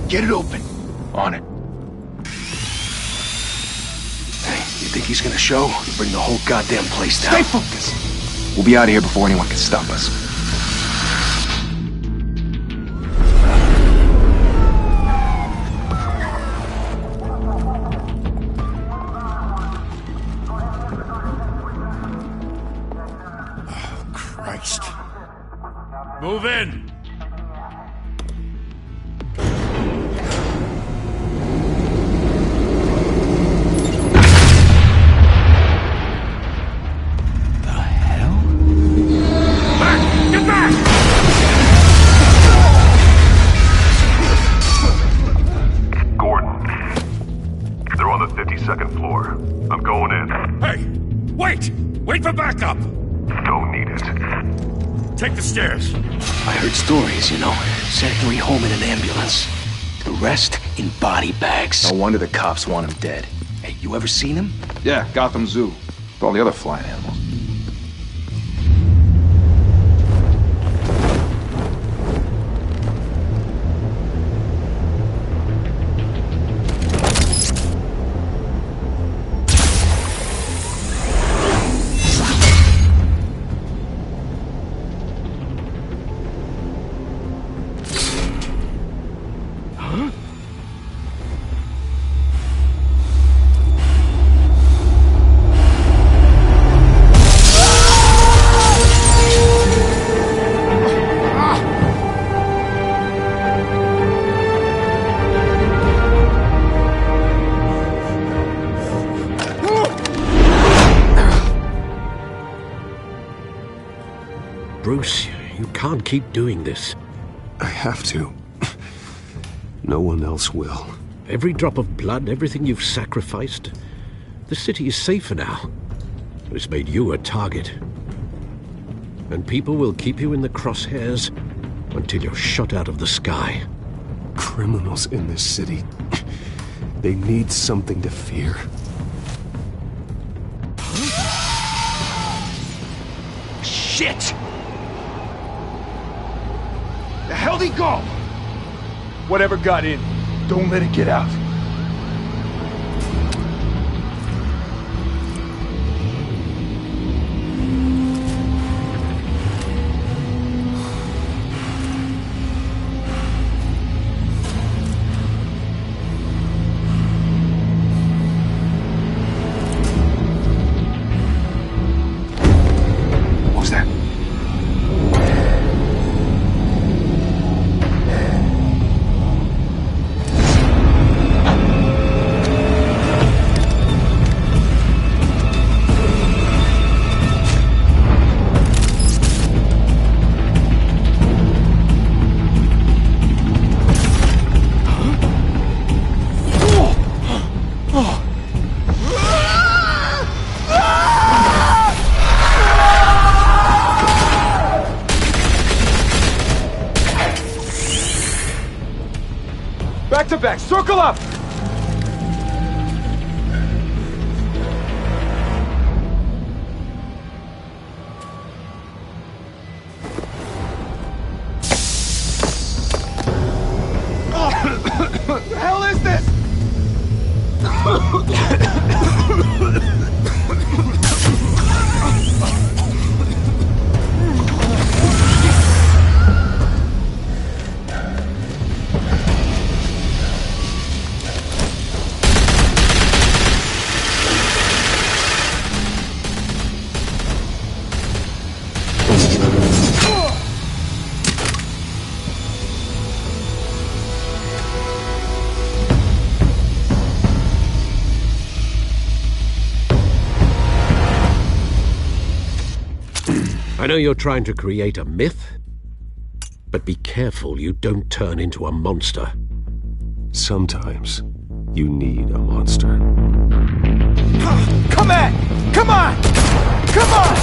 Get it open. On it. Hey, you think he's gonna show? He'll bring the whole goddamn place down. Stay focused! We'll be out of here before anyone can stop us. Christ. Move in! Second floor. I'm going in. Hey! Wait! Wait for backup! Don't need it. Take the stairs. I heard stories, you know. Sent 3 home in an ambulance. The rest in body bags. No wonder the cops want him dead. Hey, you ever seen him? Yeah, Gotham Zoo. With all the other flying animals. Bruce, you can't keep doing this. I have to. No one else will. Every drop of blood, everything you've sacrificed. The city is safer now. It's made you a target. And people will keep you in the crosshairs until you're shot out of the sky. Criminals in this city. They need something to fear. Shit! The hell'd he go? Whatever got in, don't let it get out. What was that? Back to back, circle up! What the hell is this? I know you're trying to create a myth, but be careful you don't turn into a monster. Sometimes you need a monster. Come at! Come on! Come on!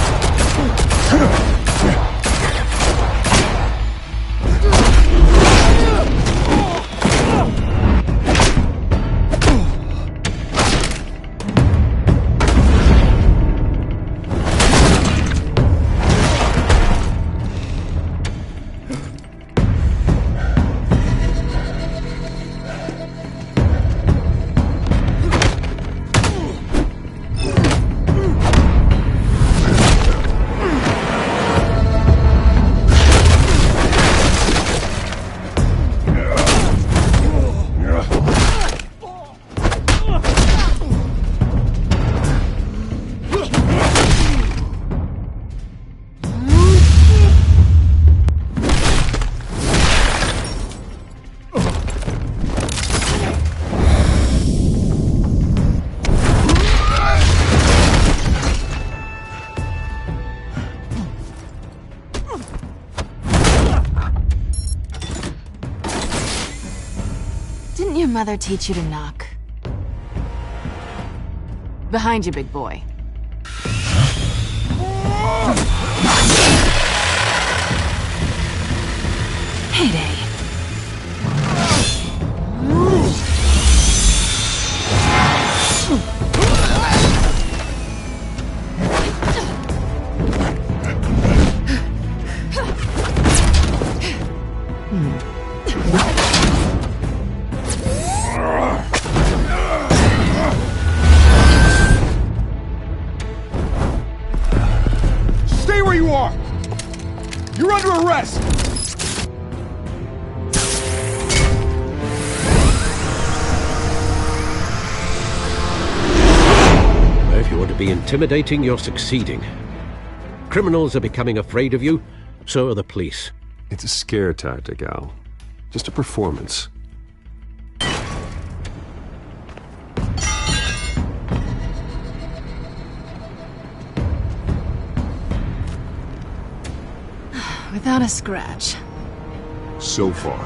your mother teach you to knock? Behind you, big boy. Heyday. Stay where you are! You're under arrest! If you want to be intimidating, you're succeeding. Criminals are becoming afraid of you, so are the police. It's a scare tactic, Al. Just a performance. Without a scratch. So far.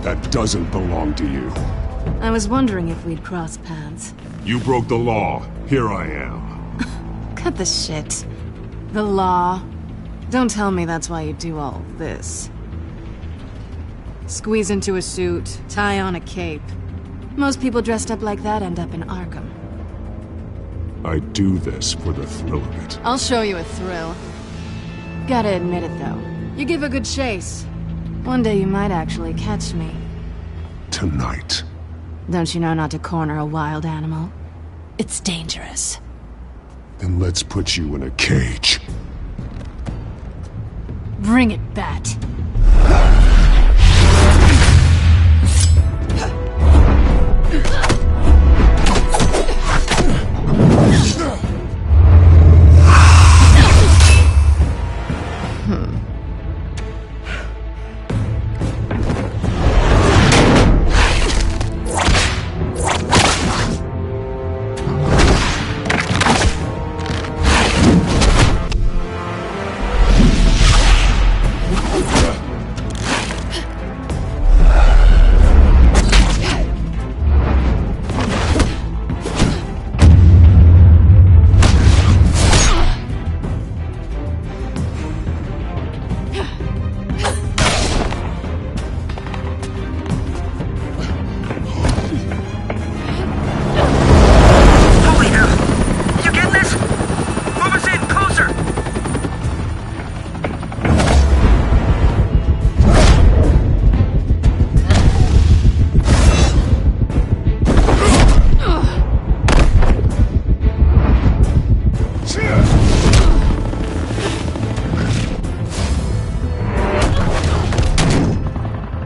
That doesn't belong to you. I was wondering if we'd cross paths. You broke the law. Here I am. Cut the shit. The law. Don't tell me that's why you do all this. Squeeze into a suit, tie on a cape. Most people dressed up like that end up in Arkham. I do this for the thrill of it. I'll show you a thrill. Gotta admit it, though. You give a good chase. One day you might actually catch me. Tonight. Don't you know not to corner a wild animal? It's dangerous. Then let's put you in a cage. Bring it, Bat.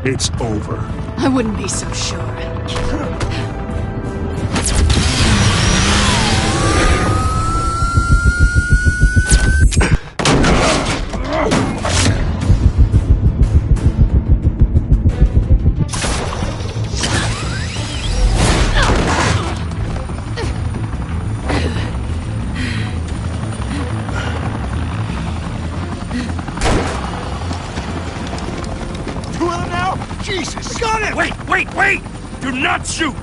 It's over. I wouldn't be so sure. Jesus! Got him! Wait! Do not shoot!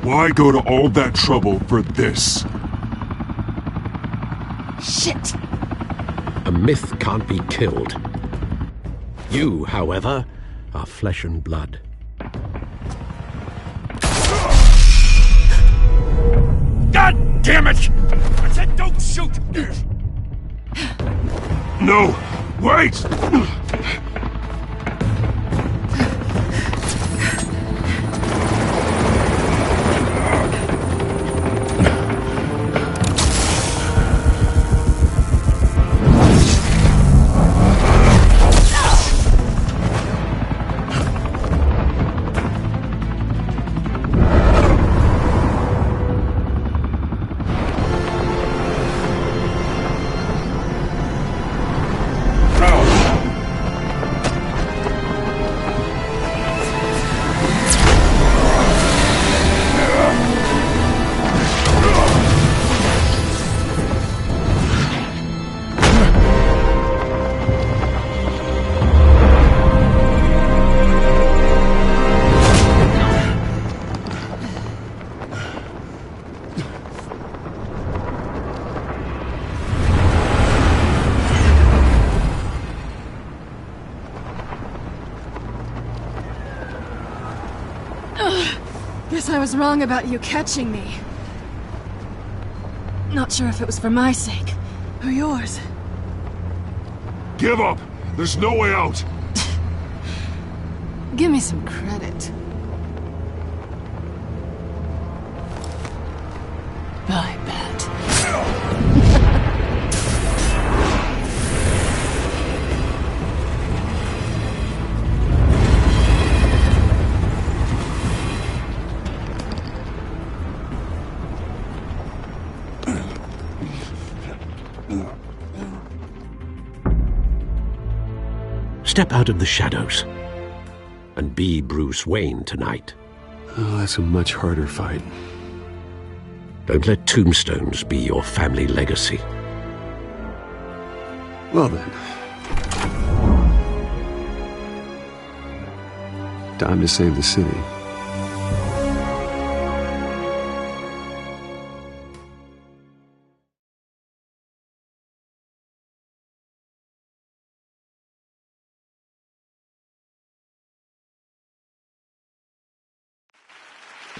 Why go to all that trouble for this? Shit! A myth can't be killed. You, however, are flesh and blood. God damn it! I said don't shoot! No! Wait! I was wrong about you catching me. Not sure if it was for my sake, or yours. Give up! There's no way out! Give me some credit. I bet. Step out of the shadows and be Bruce Wayne tonight. Oh, that's a much harder fight. Don't let tombstones be your family legacy. Well then. Time to save the city.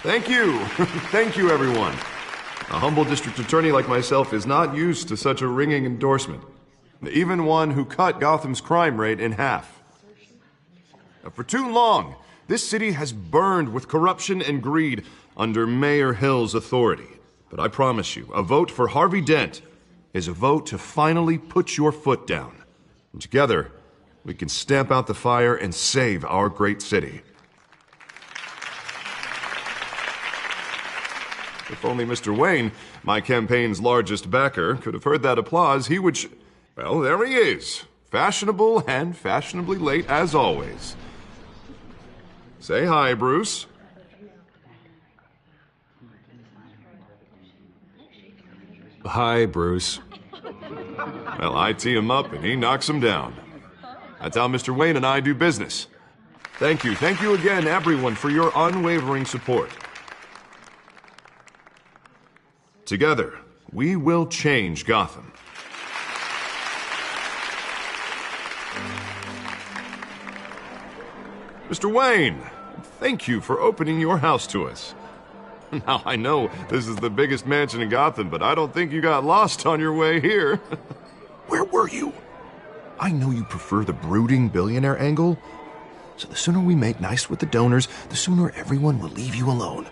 Thank you. Thank you, everyone. A humble district attorney like myself is not used to such a ringing endorsement. Even one who cut Gotham's crime rate in half. For too long, this city has burned with corruption and greed under Mayor Hill's authority. But I promise you, a vote for Harvey Dent is a vote to finally put your foot down. And together, we can stamp out the fire and save our great city. If only Mr. Wayne, my campaign's largest backer, could have heard that applause, he would well, there he is. Fashionable and fashionably late as always. Say hi, Bruce. Hi, Bruce. Well, I tee him up and he knocks him down. That's how Mr. Wayne and I do business. Thank you again, everyone, for your unwavering support. Together, we will change Gotham. Mr. Wayne, thank you for opening your house to us. Now, I know this is the biggest mansion in Gotham, but I don't think you got lost on your way here. Where were you? I know you prefer the brooding billionaire angle, so the sooner we make nice with the donors, the sooner everyone will leave you alone.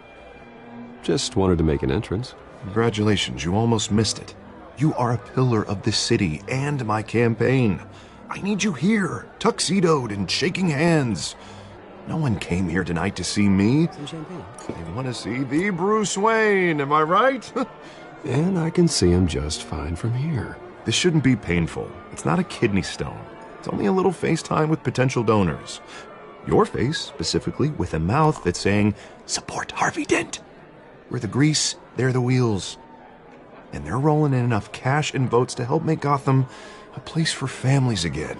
Just wanted to make an entrance. Congratulations, you almost missed it. You are a pillar of this city and my campaign. I need you here, tuxedoed and shaking hands. No one came here tonight to see me. Some champagne. They want to see the Bruce Wayne, am I right? And I can see him just fine from here. This shouldn't be painful. It's not a kidney stone. It's only a little FaceTime with potential donors. Your face, specifically, with a mouth that's saying, support Harvey Dent. We're the grease, they're the wheels. And they're rolling in enough cash and votes to help make Gotham a place for families again.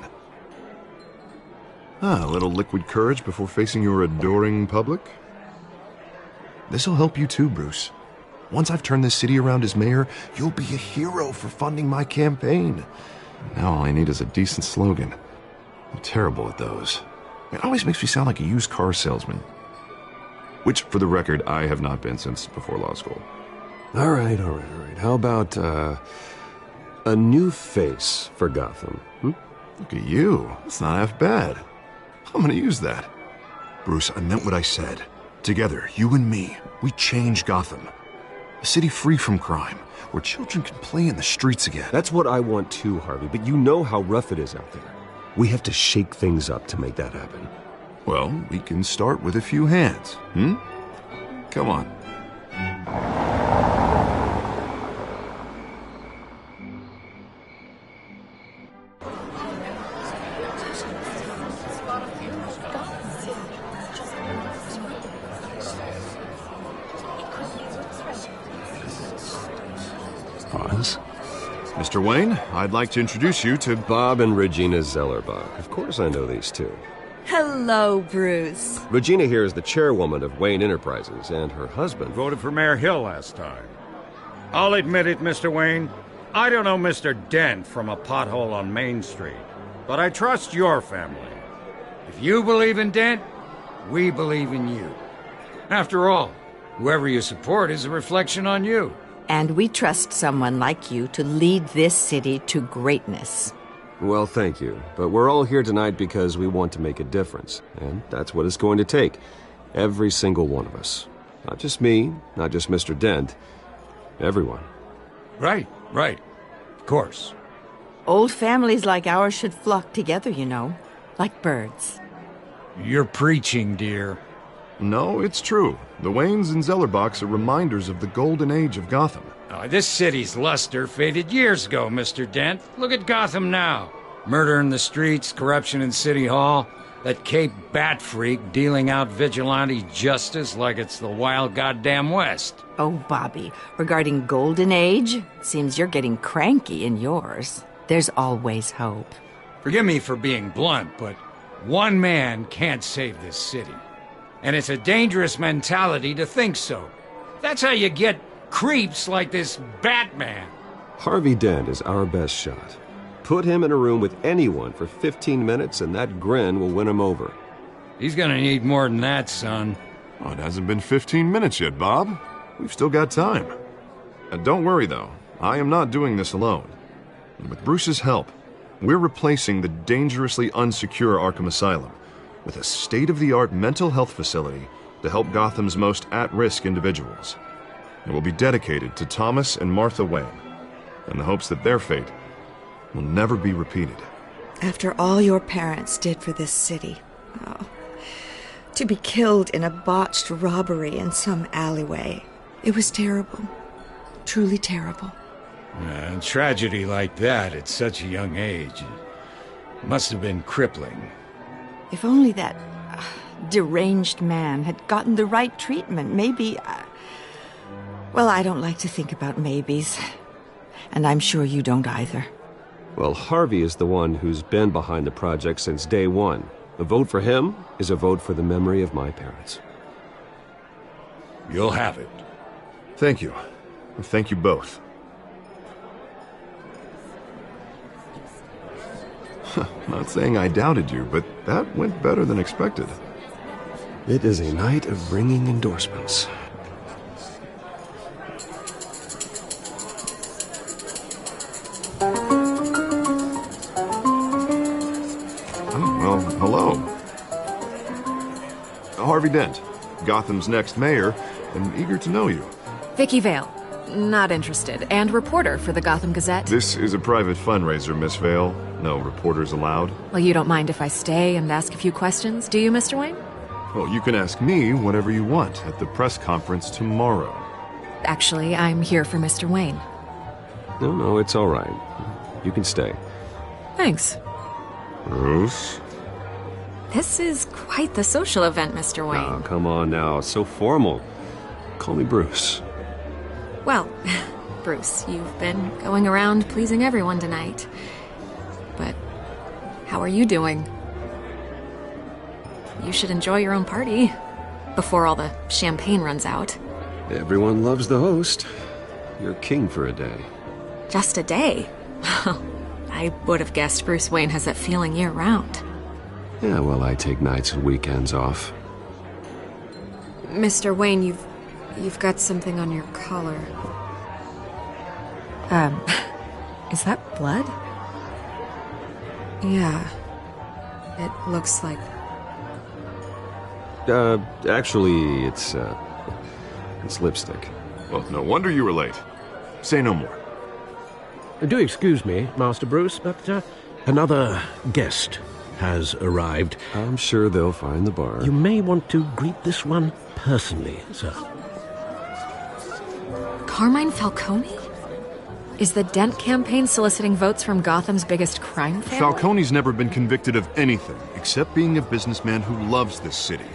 A little liquid courage before facing your adoring public. This'll help you too, Bruce. Once I've turned this city around as mayor, you'll be a hero for funding my campaign. Now all I need is a decent slogan. I'm terrible at those. It always makes me sound like a used car salesman. Which, for the record, I have not been since before law school. All right. How about, a new face for Gotham? Look at you. It's not half bad. I'm gonna use that. Bruce, I meant what I said. Together, you and me, we change Gotham. A city free from crime, where children can play in the streets again. That's what I want too, Harvey, but you know how rough it is out there. We have to shake things up to make that happen. Well, we can start with a few hands, Come on. Pause. Mr. Wayne, I'd like to introduce you to Bob and Regina Zellerbach. Of course I know these two. Hello, Bruce. Regina here is the chairwoman of Wayne Enterprises, and her husband Voted for Mayor Hill last time. I'll admit it, Mr. Wayne. I don't know Mr. Dent from a pothole on Main Street, but I trust your family. If you believe in Dent, we believe in you. After all, Whoever you support is a reflection on you. And we trust someone like you to lead this city to greatness. Well, thank you. But we're all here tonight because we want to make a difference. And that's what it's going to take. Every single one of us. Not just me, not just Mr. Dent. Everyone. Right. Of course. Old families like ours should flock together, you know. Like birds. You're preaching, dear. No, it's true. The Waynes and Zellerbachs are reminders of the golden age of Gotham. Oh, this city's luster faded years ago, Mr. Dent. Look at Gotham now. Murder in the streets, corruption in City Hall, that Cape Bat freak dealing out vigilante justice like it's the wild goddamn West. Oh, Bobby, regarding Golden Age, seems you're getting cranky in yours. There's always hope. Forgive me for being blunt, but one man can't save this city. And it's a dangerous mentality to think so. That's how you get creeps like this Batman. Harvey Dent is our best shot. Put him in a room with anyone for 15 minutes and that grin will win him over. He's gonna need more than that, son. Oh, it hasn't been 15 minutes yet, Bob. We've still got time. And don't worry, though. I am not doing this alone. And with Bruce's help, we're replacing the dangerously unsecure Arkham Asylum with a state-of-the-art mental health facility to help Gotham's most at-risk individuals. It will be dedicated to Thomas and Martha Wayne, in the hopes that their fate will never be repeated. After all your parents did for this city, to be killed in a botched robbery in some alleyway, it was terrible. Truly terrible. A tragedy like that at such a young age must have been crippling. If only that deranged man had gotten the right treatment, maybe... Well, I don't like to think about maybes. And I'm sure you don't either. Well, Harvey is the one who's been behind the project since day one. A vote for him is a vote for the memory of my parents. You'll have it. Thank you. Thank you both. Not saying I doubted you, but that went better than expected. It is a night of ringing endorsements. Oh, well, hello. Harvey Dent, Gotham's next mayor, and eager to know you. Vicky Vale. Not interested. And reporter for the Gotham Gazette. This is a private fundraiser, Miss Vale. No reporters allowed. Well, you don't mind if I stay and ask a few questions, do you, Mr. Wayne? Well, you can ask me whatever you want at the press conference tomorrow. Actually, I'm here for Mr. Wayne. No, it's all right. You can stay. Thanks. Bruce? This is quite the social event, Mr. Wayne. Oh, come on now. So formal. Call me Bruce. Well, Bruce, you've been going around pleasing everyone tonight. But how are you doing? You should enjoy your own party before all the champagne runs out. Everyone loves the host. You're king for a day. Just a day? I would have guessed Bruce Wayne has that feeling year-round. Yeah, well, I take nights and weekends off. Mr. Wayne, you've got something on your collar. Is that blood? Yeah. It looks like... Actually, it's lipstick. Well, no wonder you were late. Say no more. Do excuse me, Master Bruce, but another guest has arrived. I'm sure they'll find the bar. You may want to greet this one personally, sir. Carmine Falcone? Is the Dent campaign soliciting votes from Gotham's biggest crime family? Falcone's never been convicted of anything except being a businessman who loves this city.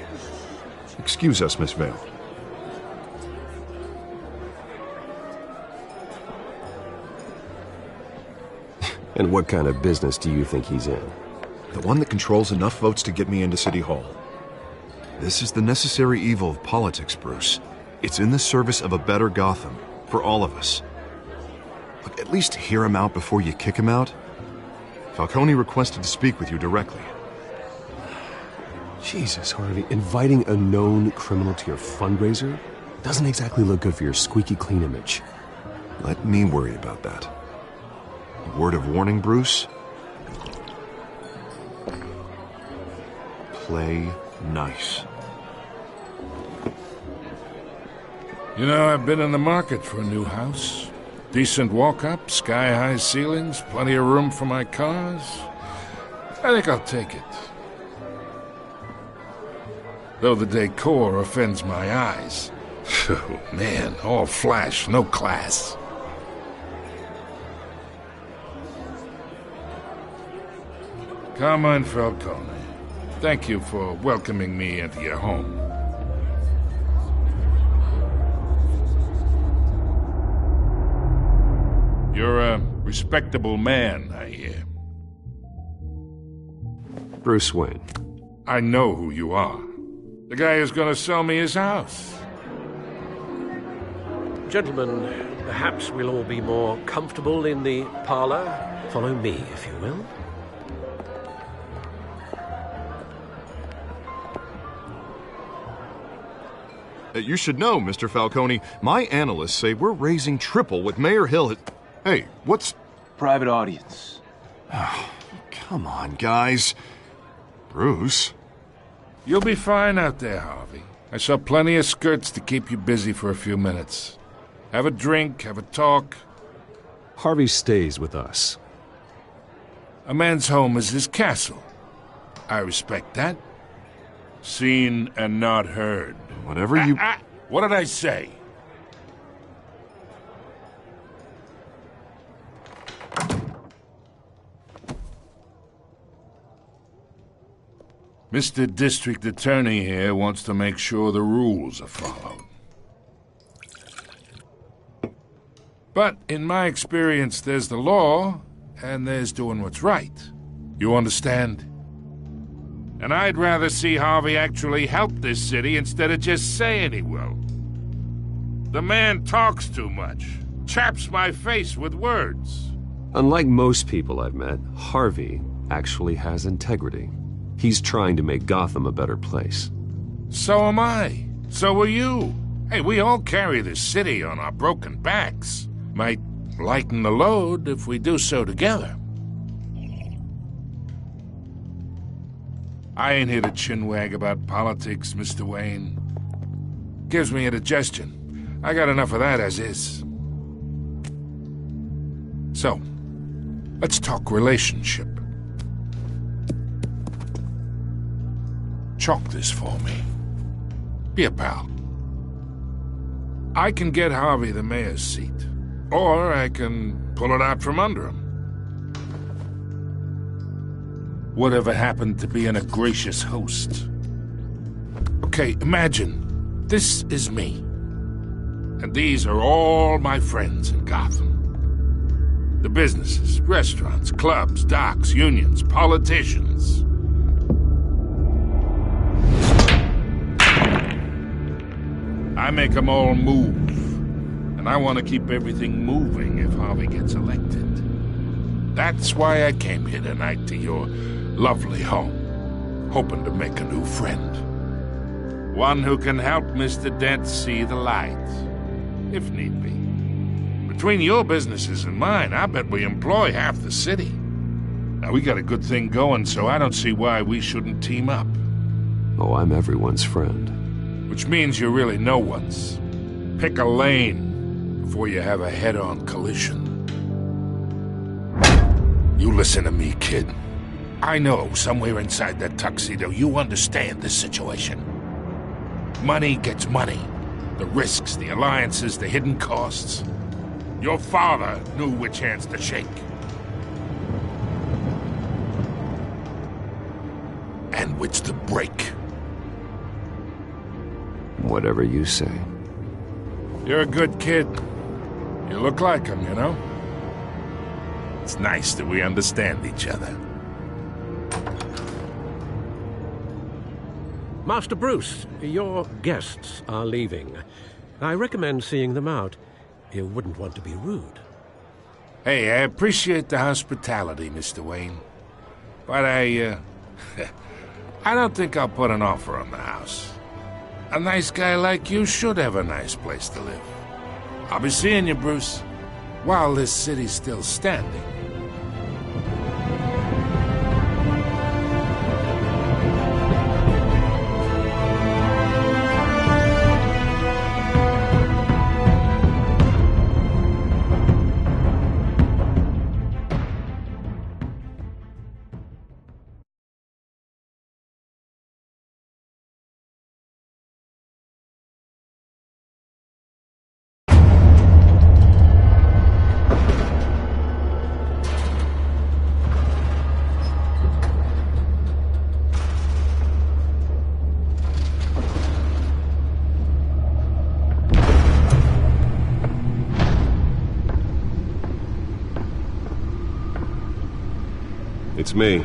Excuse us, Miss Vale. And what kind of business do you think he's in? The one that controls enough votes to get me into City Hall. This is the necessary evil of politics, Bruce. It's in the service of a better Gotham, for all of us. Look, at least hear him out before you kick him out. Falcone requested to speak with you directly. Jesus, Harvey, inviting a known criminal to your fundraiser? Doesn't exactly look good for your squeaky clean image. Let me worry about that. A word of warning, Bruce? Play nice. You know, I've been in the market for a new house. Decent walk-up, sky-high ceilings, plenty of room for my cars. I think I'll take it. Though the decor offends my eyes. Oh, man, all flash, no class. Carmine Falcone, thank you for welcoming me into your home. You're a respectable man, I hear. Bruce Wayne. I know who you are. The guy who's gonna sell me his house. Gentlemen, perhaps we'll all be more comfortable in the parlor. Follow me, if you will. You should know, Mr. Falcone, my analysts say we're raising triple what Mayor Hill had... Hey, what's... Private audience. Oh, come on, guys. Bruce? You'll be fine out there, Harvey. I saw plenty of skirts to keep you busy for a few minutes. Have a drink, have a talk. Harvey stays with us. A man's home is his castle. I respect that. Seen and not heard. Whatever you... What did I say? Mr. District Attorney here wants to make sure the rules are followed. But in my experience, there's the law, and there's doing what's right. You understand? And I'd rather see Harvey actually help this city instead of just saying he will. The man talks too much, chaps my face with words. Unlike most people I've met, Harvey actually has integrity. He's trying to make Gotham a better place. So am I. So are you. Hey, we all carry this city on our broken backs. Might lighten the load if we do so together. I ain't here to chinwag about politics, Mr. Wayne. Gives me indigestion. I got enough of that as is. So, let's talk relationship. Chalk this for me. Be a pal. I can get Harvey the mayor's seat, or I can pull it out from under him. Whatever happened to being a gracious host? Okay, imagine, this is me. And these are all my friends in Gotham. The businesses, restaurants, clubs, docks, unions, politicians. I make them all move. And I want to keep everything moving if Harvey gets elected. That's why I came here tonight to your lovely home, hoping to make a new friend. One who can help Mr. Dent see the light, if need be. Between your businesses and mine, I bet we employ half the city. Now, we got a good thing going, so I don't see why we shouldn't team up. Oh, I'm everyone's friend. Which means you're really no one's. Pick a lane before you have a head-on collision. You listen to me, kid. I know somewhere inside that tuxedo you understand this situation. Money gets money. The risks, the alliances, the hidden costs. Your father knew which hands to shake. And which to break. Whatever you say. You're a good kid. You look like him, you know? It's nice that we understand each other. Master Bruce, your guests are leaving. I recommend seeing them out. You wouldn't want to be rude. Hey, I appreciate the hospitality, Mr. Wayne. But I don't think I'll put an offer on the house. A nice guy like you should have a nice place to live. I'll be seeing you, Bruce, while this city's still standing. It's me.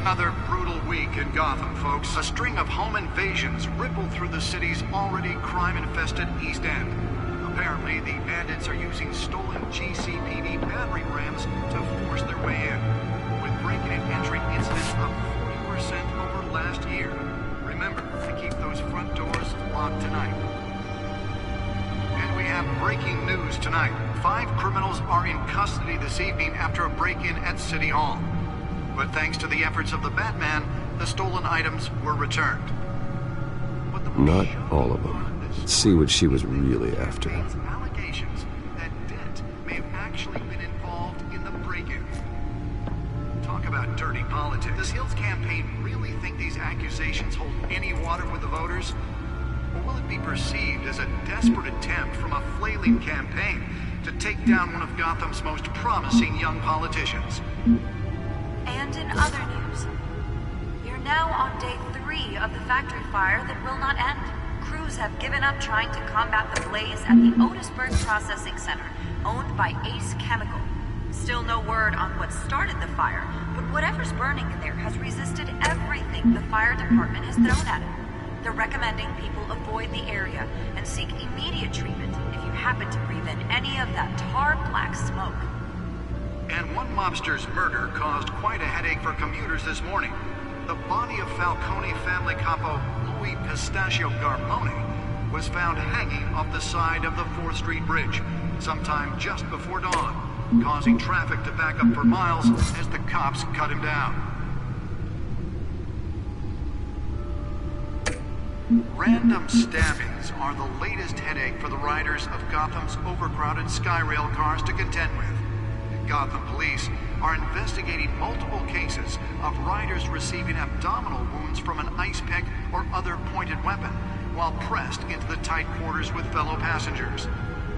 Another brutal week in Gotham, folks. A string of home invasions rippled through the city's already crime-infested East End. Apparently, the bandits are using stolen GCPD battering rams to force their way in, with break-in and entry incidents up 40% over last year. Remember to keep those front doors locked tonight. And we have breaking news tonight. 5 criminals are in custody this evening after a break-in at City Hall. But thanks to the efforts of the Batman, the stolen items were returned. Not all of them. Let's see what she was really after. Allegations that Dent may have actually been involved in the break-in. Talk about dirty politics. Does Hill's campaign really think these accusations hold any water with the voters? Or will it be perceived as a desperate attempt from a flailing campaign to take down one of Gotham's most promising young politicians? And in other news, we're now on day 3 of the factory fire that will not end. Crews have given up trying to combat the blaze at the Otisburg Processing Center, owned by Ace Chemical. Still no word on what started the fire, but whatever's burning in there has resisted everything the fire department has thrown at it. They're recommending people avoid the area and seek immediate treatment if you happen to breathe in any of that tar black smoke. And one mobster's murder caused quite a headache for commuters this morning. The body of Falcone family capo Louis Pistachio Garmone was found hanging off the side of the 4th Street Bridge sometime just before dawn, causing traffic to back up for miles as the cops cut him down. Random stabbings are the latest headache for the riders of Gotham's overcrowded Skyrail cars to contend with. Gotham police are investigating multiple cases of riders receiving abdominal wounds from an ice pick or other pointed weapon while pressed into the tight quarters with fellow passengers.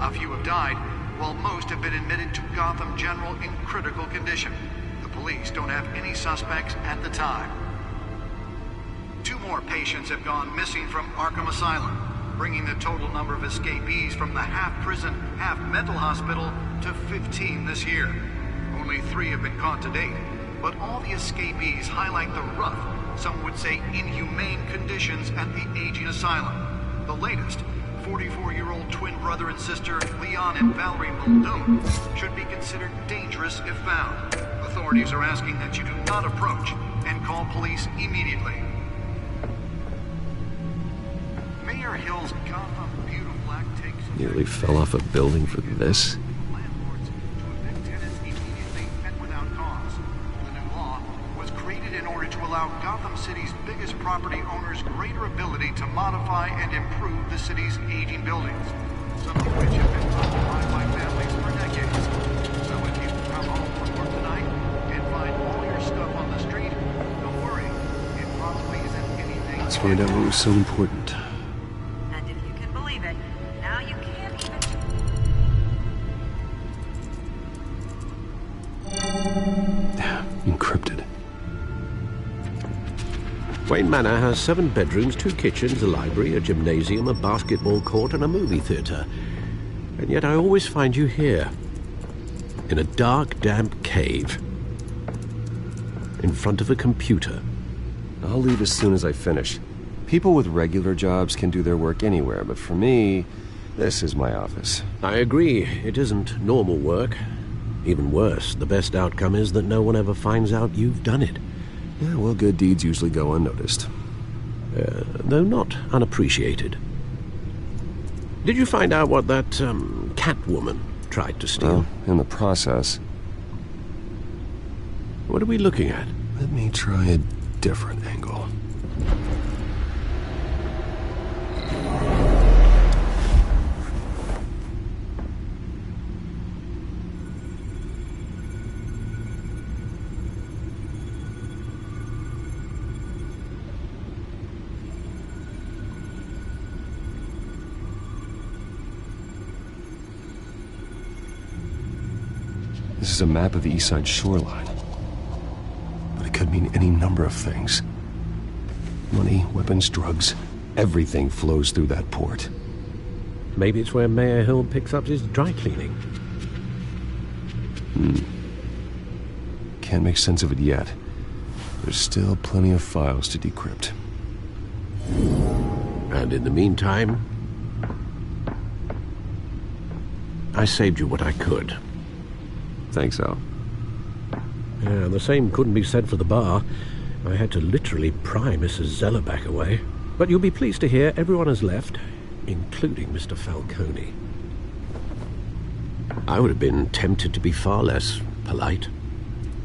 A few have died, while most have been admitted to Gotham General in critical condition. The police don't have any suspects at the time. 2 more patients have gone missing from Arkham Asylum, bringing the total number of escapees from the half-prison, half-mental hospital to 15 this year. Only 3 have been caught to date, but all the escapees highlight the rough, some would say inhumane conditions at the aging asylum. The latest, 44-year-old twin brother and sister Leon and Valerie Muldoon, should be considered dangerous if found. Authorities are asking that you do not approach and call police immediately. Mayor Hill's Gotham Beautiful Act takes... Nearly fell off a building for this? ...landlords to evict tenants immediately and without cause. The new law was created in order to allow Gotham City's biggest property owners greater ability to modify and improve the city's aging buildings, some of which have been occupied by families for decades. So if you come home from work tonight and find all your stuff on the street, don't worry. It probably isn't anything... Let's find out what was so important. Encrypted. Wayne Manor has 7 bedrooms, 2 kitchens, a library, a gymnasium, a basketball court, and a movie theatre. And yet I always find you here, in a dark, damp cave, in front of a computer. I'll leave as soon as I finish. People with regular jobs can do their work anywhere, but for me, this is my office. I agree. It isn't normal work. Even worse, the best outcome is that no one ever finds out you've done it. Yeah, well, good deeds usually go unnoticed. Though not unappreciated. Did you find out what that, Catwoman tried to steal? Well, in the process. What are we looking at? Let me try a different angle. This is a map of the East Side shoreline. But it could mean any number of things. Money, weapons, drugs, everything flows through that port. Maybe it's where Mayor Hill picks up his dry cleaning. Can't make sense of it yet. There's still plenty of files to decrypt. And in the meantime, I saved you what I could. Thanks, Al. Yeah, the same couldn't be said for the bar. I had to literally pry Mrs. Zellerback away. But you'll be pleased to hear everyone has left, including Mr. Falcone. I would have been tempted to be far less polite.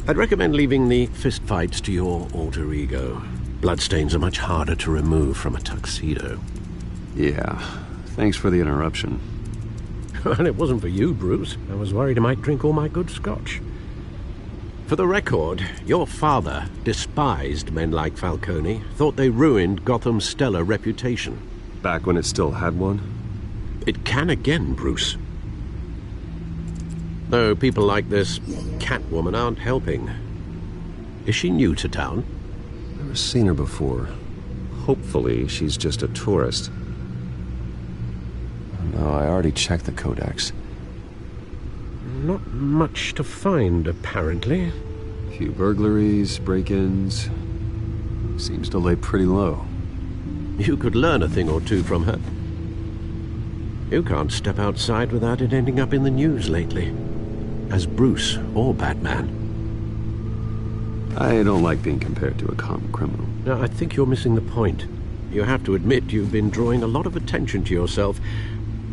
I'd recommend leaving the fistfights to your alter ego. Bloodstains are much harder to remove from a tuxedo. Yeah, thanks for the interruption. And it wasn't for you, Bruce. I was worried I might drink all my good scotch. For the record, your father despised men like Falcone, thought they ruined Gotham's stellar reputation. Back when it still had one? It can again, Bruce. Though people like this Catwoman aren't helping. Is she new to town? Never seen her before. Hopefully, she's just a tourist. No, I already checked the codex. Not much to find, apparently. A few burglaries, break-ins. Seems to lay pretty low. You could learn a thing or two from her. You can't step outside without it ending up in the news lately. As Bruce or Batman. I don't like being compared to a common criminal. No, I think you're missing the point. You have to admit you've been drawing a lot of attention to yourself,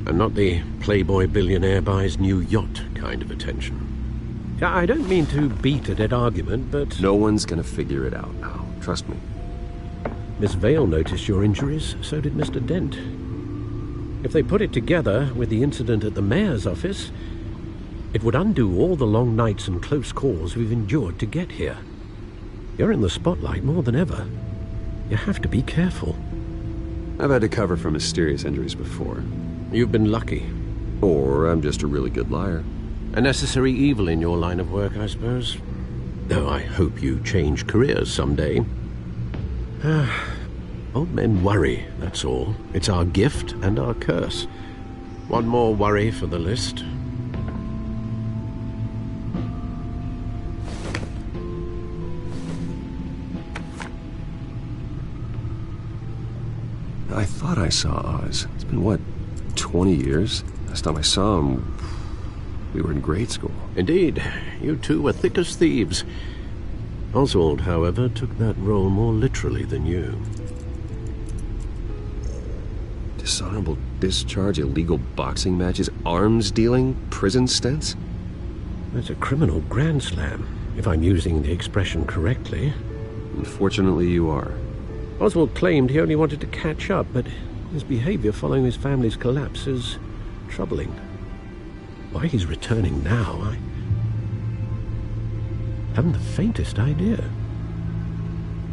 and not the playboy billionaire buys new yacht kind of attention. I don't mean to beat a dead argument, but... No one's gonna figure it out now. Trust me. Miss Vale noticed your injuries, so did Mr. Dent. If they put it together with the incident at the mayor's office, it would undo all the long nights and close calls we've endured to get here. You're in the spotlight more than ever. You have to be careful. I've had to cover for mysterious injuries before. You've been lucky. Or I'm just a really good liar. A necessary evil in your line of work, I suppose. Though I hope you change careers someday. Old men worry, that's all. It's our gift and our curse. One more worry for the list. I thought I saw Oz. It's been, what, 20 years? Last time I saw him, we were in grade school. Indeed. You two were thick as thieves. Oswald, however, took that role more literally than you. Dishonorable discharge, illegal boxing matches, arms dealing, prison stints? That's a criminal grand slam, if I'm using the expression correctly. Unfortunately, you are. Oswald claimed he only wanted to catch up, but his behavior following his family's collapse is troubling. Why he's returning now, I haven't the faintest idea.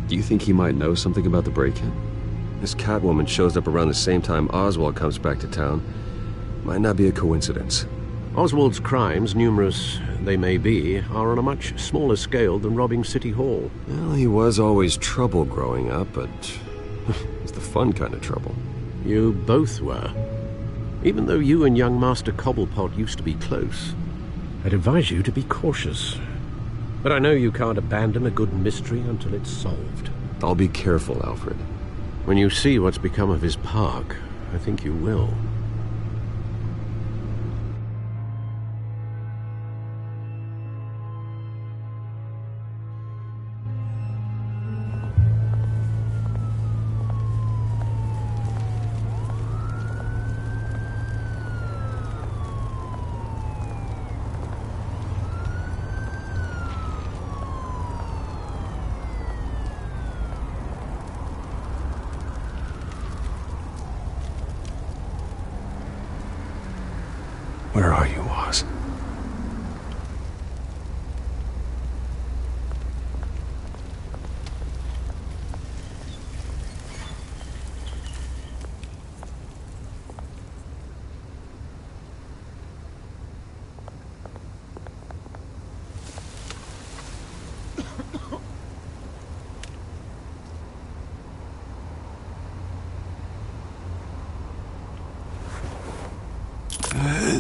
Do you think he might know something about the break-in? This Catwoman shows up around the same time Oswald comes back to town. Might not be a coincidence. Oswald's crimes, numerous they may be, are on a much smaller scale than robbing City Hall. Well, he was always trouble growing up, but it's the fun kind of trouble. You both were. Even though you and young Master Cobblepot used to be close, I'd advise you to be cautious. But I know you can't abandon a good mystery until it's solved. I'll be careful, Alfred. When you see what's become of his park, I think you will. Where are you, Oz?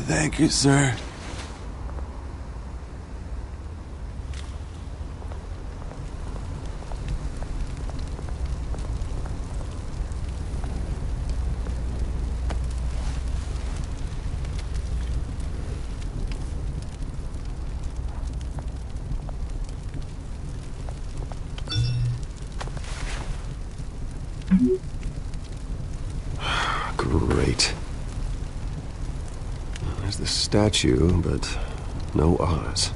Thank you, sir. Great. There's the statue, but no Oz.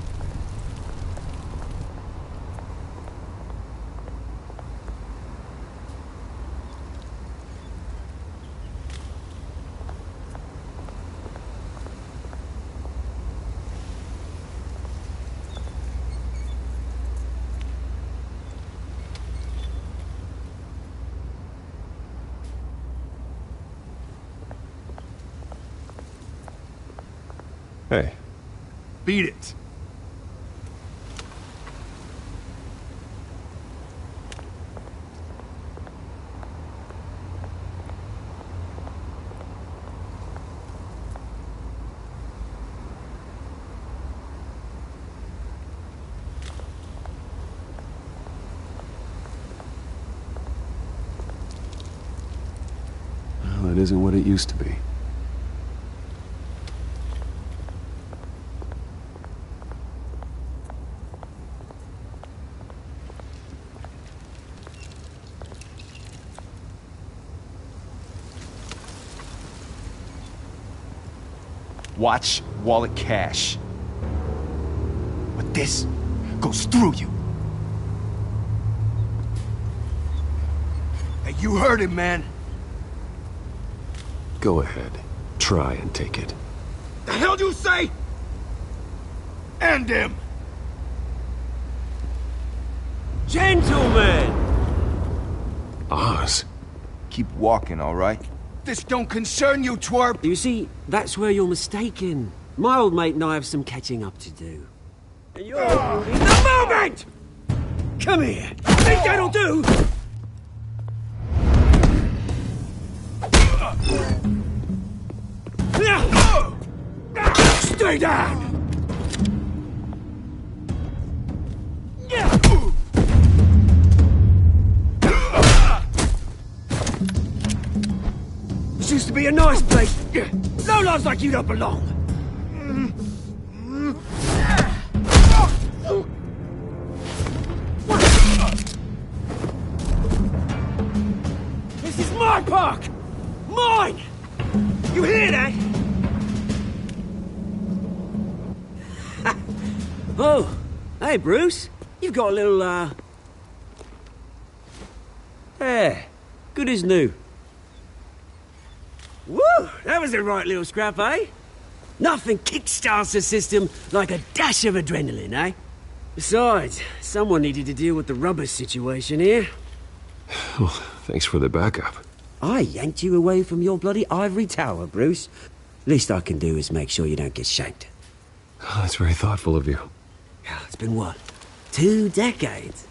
Hey. Beat it. Well, it isn't what it used to be. Watch wallet cash. But this goes through you. Hey, you heard him, man. Go ahead. Try and take it. The hell do you say? End him! Gentlemen! Oz. Keep walking, all right? This don't concern you, twerp! You see, that's where you're mistaken. My old mate and I have some catching up to do. And you're in the moment! Come here! Think that'll do? Stay down! This used to be a nice place. No lives like you don't belong. This is my park! Mine! You hear that? Oh, hey, Bruce. You've got a little, There. Good as new. Woo! That was a right little scrap, eh? Nothing kickstarts the system like a dash of adrenaline, eh? Besides, someone needed to deal with the rubber situation here. Well, thanks for the backup. I yanked you away from your bloody ivory tower, Bruce. Least I can do is make sure you don't get shanked. Oh, that's very thoughtful of you. It's been what? 2 decades?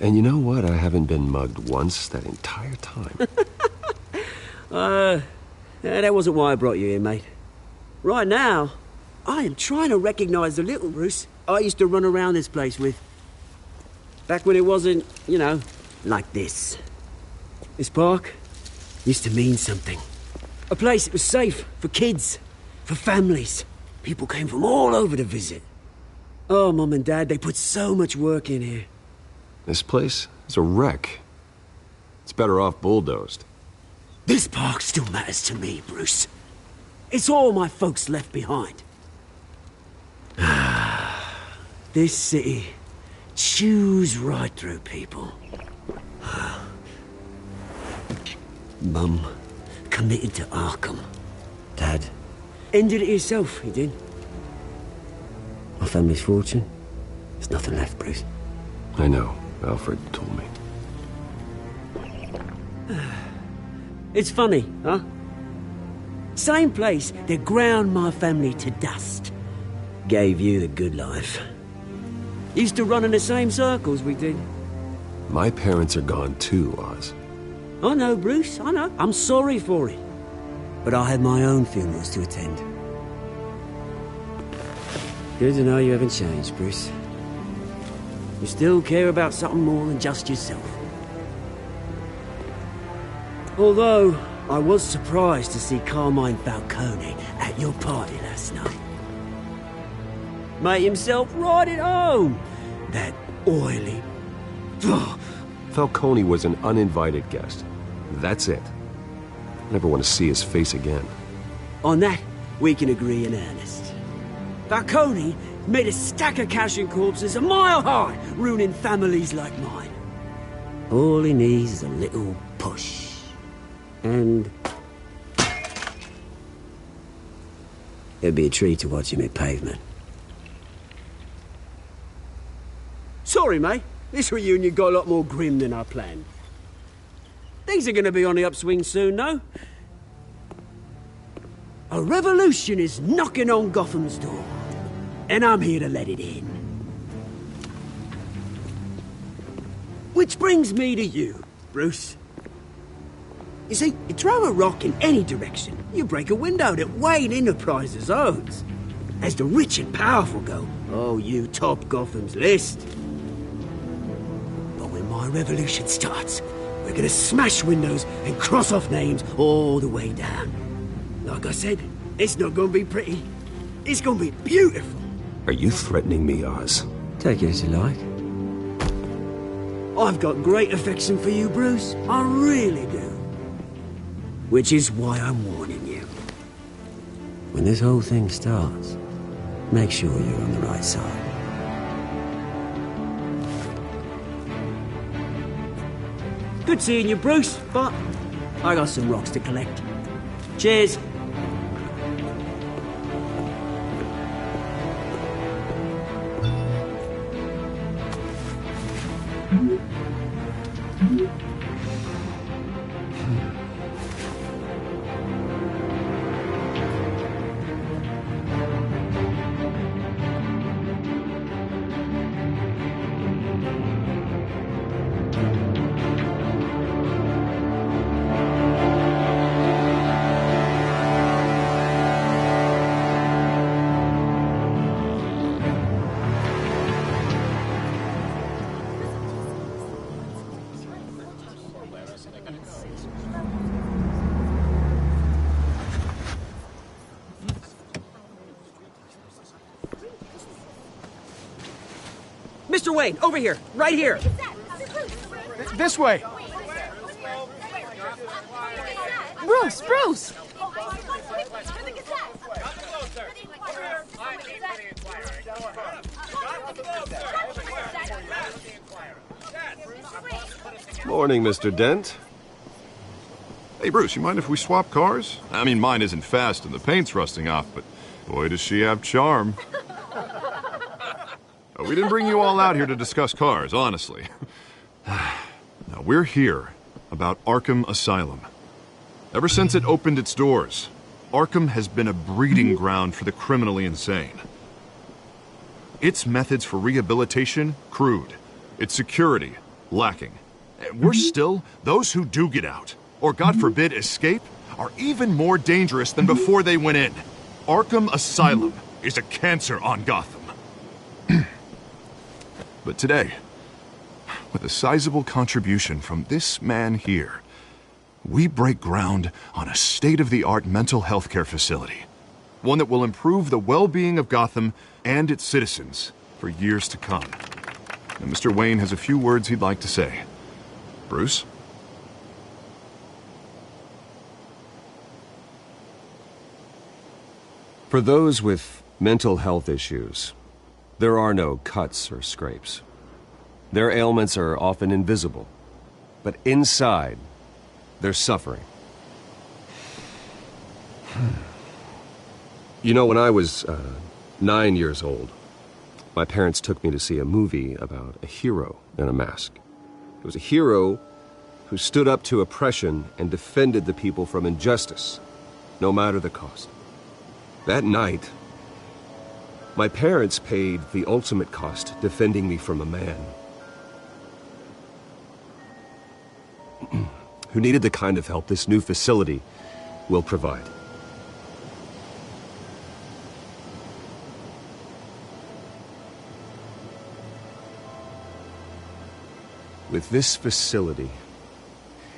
And you know what? I haven't been mugged once that entire time. That wasn't why I brought you here, mate. Right now, I am trying to recognize the little Bruce I used to run around this place with. Back when it wasn't, you know, like this. This park used to mean something. A place that was safe for kids, for families. People came from all over to visit. Oh, Mum and Dad, they put so much work in here. This place is a wreck. It's better off bulldozed. This park still matters to me, Bruce. It's all my folks left behind. This city chews right through people. Mum committed to Arkham. Dad ended it himself, he did. My family's fortune, there's nothing left, Bruce. I know. Alfred told me. It's funny, huh? Same place that ground my family to dust gave you the good life. Used to run in the same circles we did. My parents are gone too, Oz. I know, Bruce, I know. I'm sorry for it. But I had my own funerals to attend. Good to know you haven't changed, Bruce. You still care about something more than just yourself. Although, I was surprised to see Carmine Falcone at your party last night. Made himself right at home. That oily... Falcone was an uninvited guest. That's it. I never want to see his face again. On that, we can agree in earnest. Falcone made a stack of cash and corpses a mile high, ruining families like mine. All he needs is a little push. And... it'd be a treat to watch him hit pavement. Sorry, mate. This reunion got a lot more grim than I planned. Things are gonna be on the upswing soon, no? A revolution is knocking on Gotham's door. And I'm here to let it in. Which brings me to you, Bruce. You see, you throw a rock in any direction, you break a window that Wayne Enterprises owns. As the rich and powerful go, oh, you top Gotham's list. But when my revolution starts, we're gonna smash windows and cross off names all the way down. Like I said, it's not gonna be pretty. It's gonna be beautiful. Are you threatening me, Oz? Take it as you like. I've got great affection for you, Bruce. I really do. Which is why I'm warning you. When this whole thing starts, make sure you're on the right side. Good seeing you, Bruce, but I got some rocks to collect. Cheers. Mr. Wayne, over here, right here. This way. Bruce! Morning, Mr. Dent. Hey, Bruce, you mind if we swap cars? I mean, mine isn't fast and the paint's rusting off, but boy, does she have charm. We didn't bring you all out here to discuss cars, honestly. Now, we're here about Arkham Asylum. Ever since it opened its doors, Arkham has been a breeding ground for the criminally insane. Its methods for rehabilitation, crude. Its security, lacking. Worse still, those who do get out, or God forbid escape, are even more dangerous than before they went in. Arkham Asylum is a cancer on Gotham. But today, with a sizable contribution from this man here, we break ground on a state-of-the-art mental health care facility. One that will improve the well-being of Gotham and its citizens for years to come. And Mr. Wayne has a few words he'd like to say. Bruce? For those with mental health issues, there are no cuts or scrapes. Their ailments are often invisible, but inside, they're suffering. You know, when I was 9 years old, my parents took me to see a movie about a hero in a mask. It was a hero who stood up to oppression and defended the people from injustice, no matter the cost. That night, my parents paid the ultimate cost defending me from a man who needed the kind of help this new facility will provide. With this facility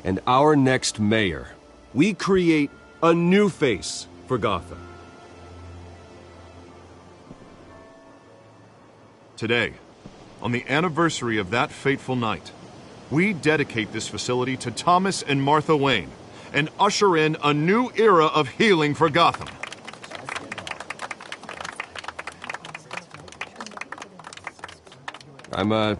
and our next mayor, we create a new face for Gotham. Today, on the anniversary of that fateful night, we dedicate this facility to Thomas and Martha Wayne and usher in a new era of healing for Gotham. I'm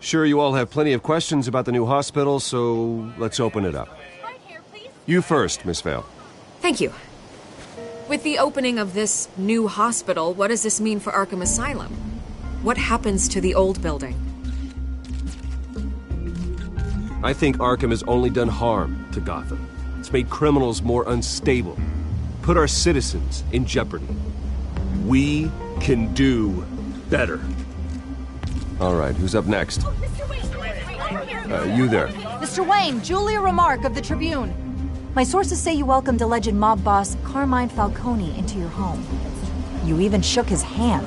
sure you all have plenty of questions about the new hospital, so let's open it up. You first, Miss Vale. Thank you. With the opening of this new hospital, what does this mean for Arkham Asylum? What happens to the old building? I think Arkham has only done harm to Gotham. It's made criminals more unstable, put our citizens in jeopardy. We can do better. All right, who's up next? You there. Mr. Wayne, Julia Remark of the Tribune. My sources say you welcomed alleged mob boss Carmine Falcone into your home. You even shook his hand.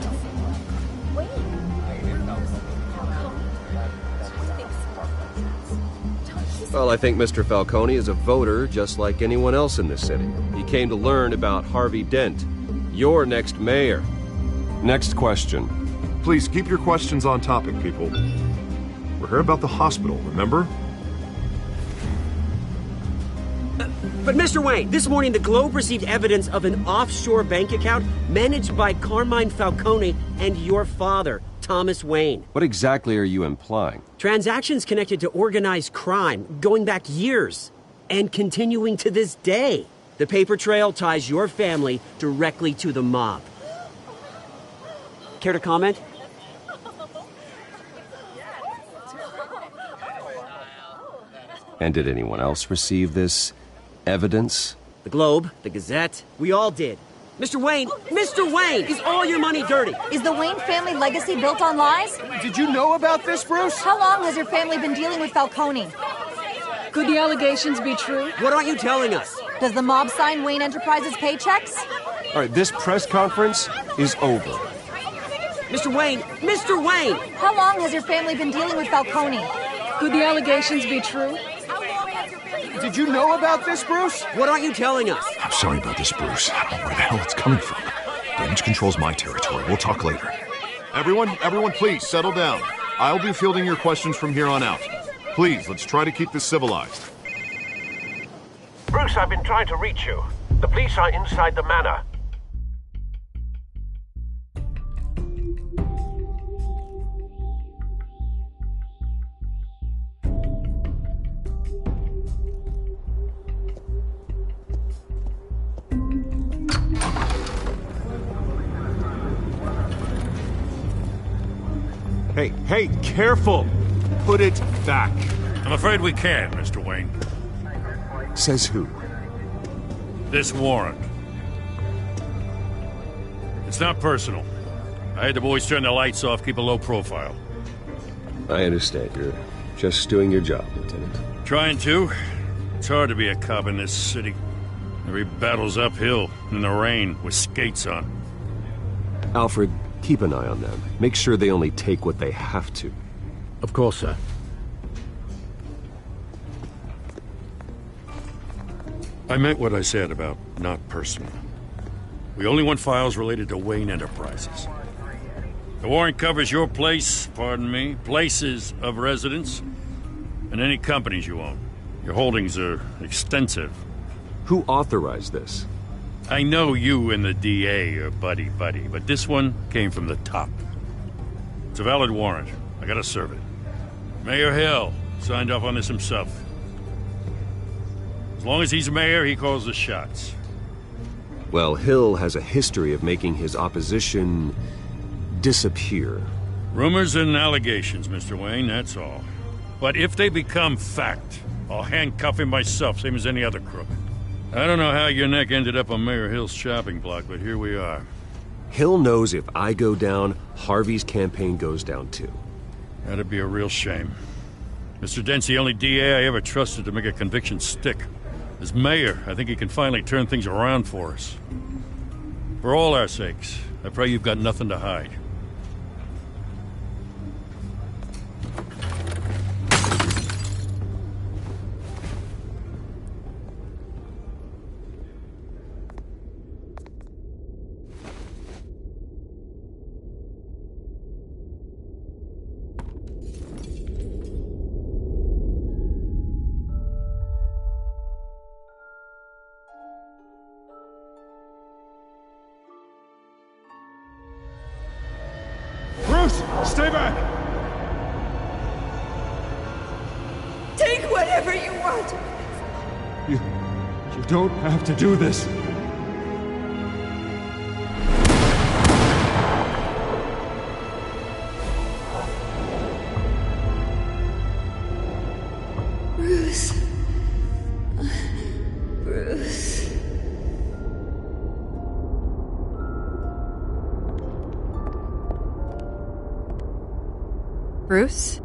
Well, I think Mr. Falcone is a voter just like anyone else in this city. He came to learn about Harvey Dent, your next mayor. Next question. Please keep your questions on topic, people. We're here about the hospital, remember? But Mr. Wayne, this morning the Globe received evidence of an offshore bank account managed by Carmine Falcone and your father, Thomas Wayne. What exactly are you implying? Transactions connected to organized crime going back years and continuing to this day. The paper trail ties your family directly to the mob. Care to comment? And did anyone else receive this evidence? The Globe, the Gazette, we all did. Mr. Wayne, is all your money dirty? Is the Wayne family legacy built on lies? Did you know about this, Bruce? How long has your family been dealing with Falcone? Could the allegations be true? What aren't you telling us? Does the mob sign Wayne Enterprises paychecks? All right, this press conference is over. Mr. Wayne! How long has your family been dealing with Falcone? Could the allegations be true? Did you know about this, Bruce? What aren't you telling us? I'm sorry about this, Bruce. I don't know where the hell it's coming from. Damage control's my territory. We'll talk later. Everyone, please settle down. I'll be fielding your questions from here on out. Please, let's try to keep this civilized. Bruce, I've been trying to reach you. The police are inside the manor. Hey, careful! Put it back. I'm afraid we can't, Mr. Wayne. Says who? This warrant. It's not personal. I had the boys turn the lights off, keep a low profile. I understand. You're just doing your job, Lieutenant. Trying to. It's hard to be a cop in this city. Every battle's uphill, in the rain, with skates on. Alfred, keep an eye on them. Make sure they only take what they have to. Of course, sir. I meant what I said about not personal. We only want files related to Wayne Enterprises. The warrant covers your place, pardon me, places of residence, and any companies you own. Your holdings are extensive. Who authorized this? I know you and the DA are buddy-buddy, but this one came from the top. It's a valid warrant. I gotta serve it. Mayor Hill signed off on this himself. As long as he's mayor, he calls the shots. Well, Hill has a history of making his opposition disappear. Rumors and allegations, Mr. Wayne, that's all. But if they become fact, I'll handcuff him myself, same as any other crook. I don't know how your neck ended up on Mayor Hill's shopping block, but here we are. Hill knows if I go down, Harvey's campaign goes down too. That'd be a real shame. Mr. Dent's the only DA I ever trusted to make a conviction stick. As mayor, I think he can finally turn things around for us. For all our sakes, I pray you've got nothing to hide. Stay back! Take whatever you want! You don't have to do this. Bruce. Bruce. Bruce?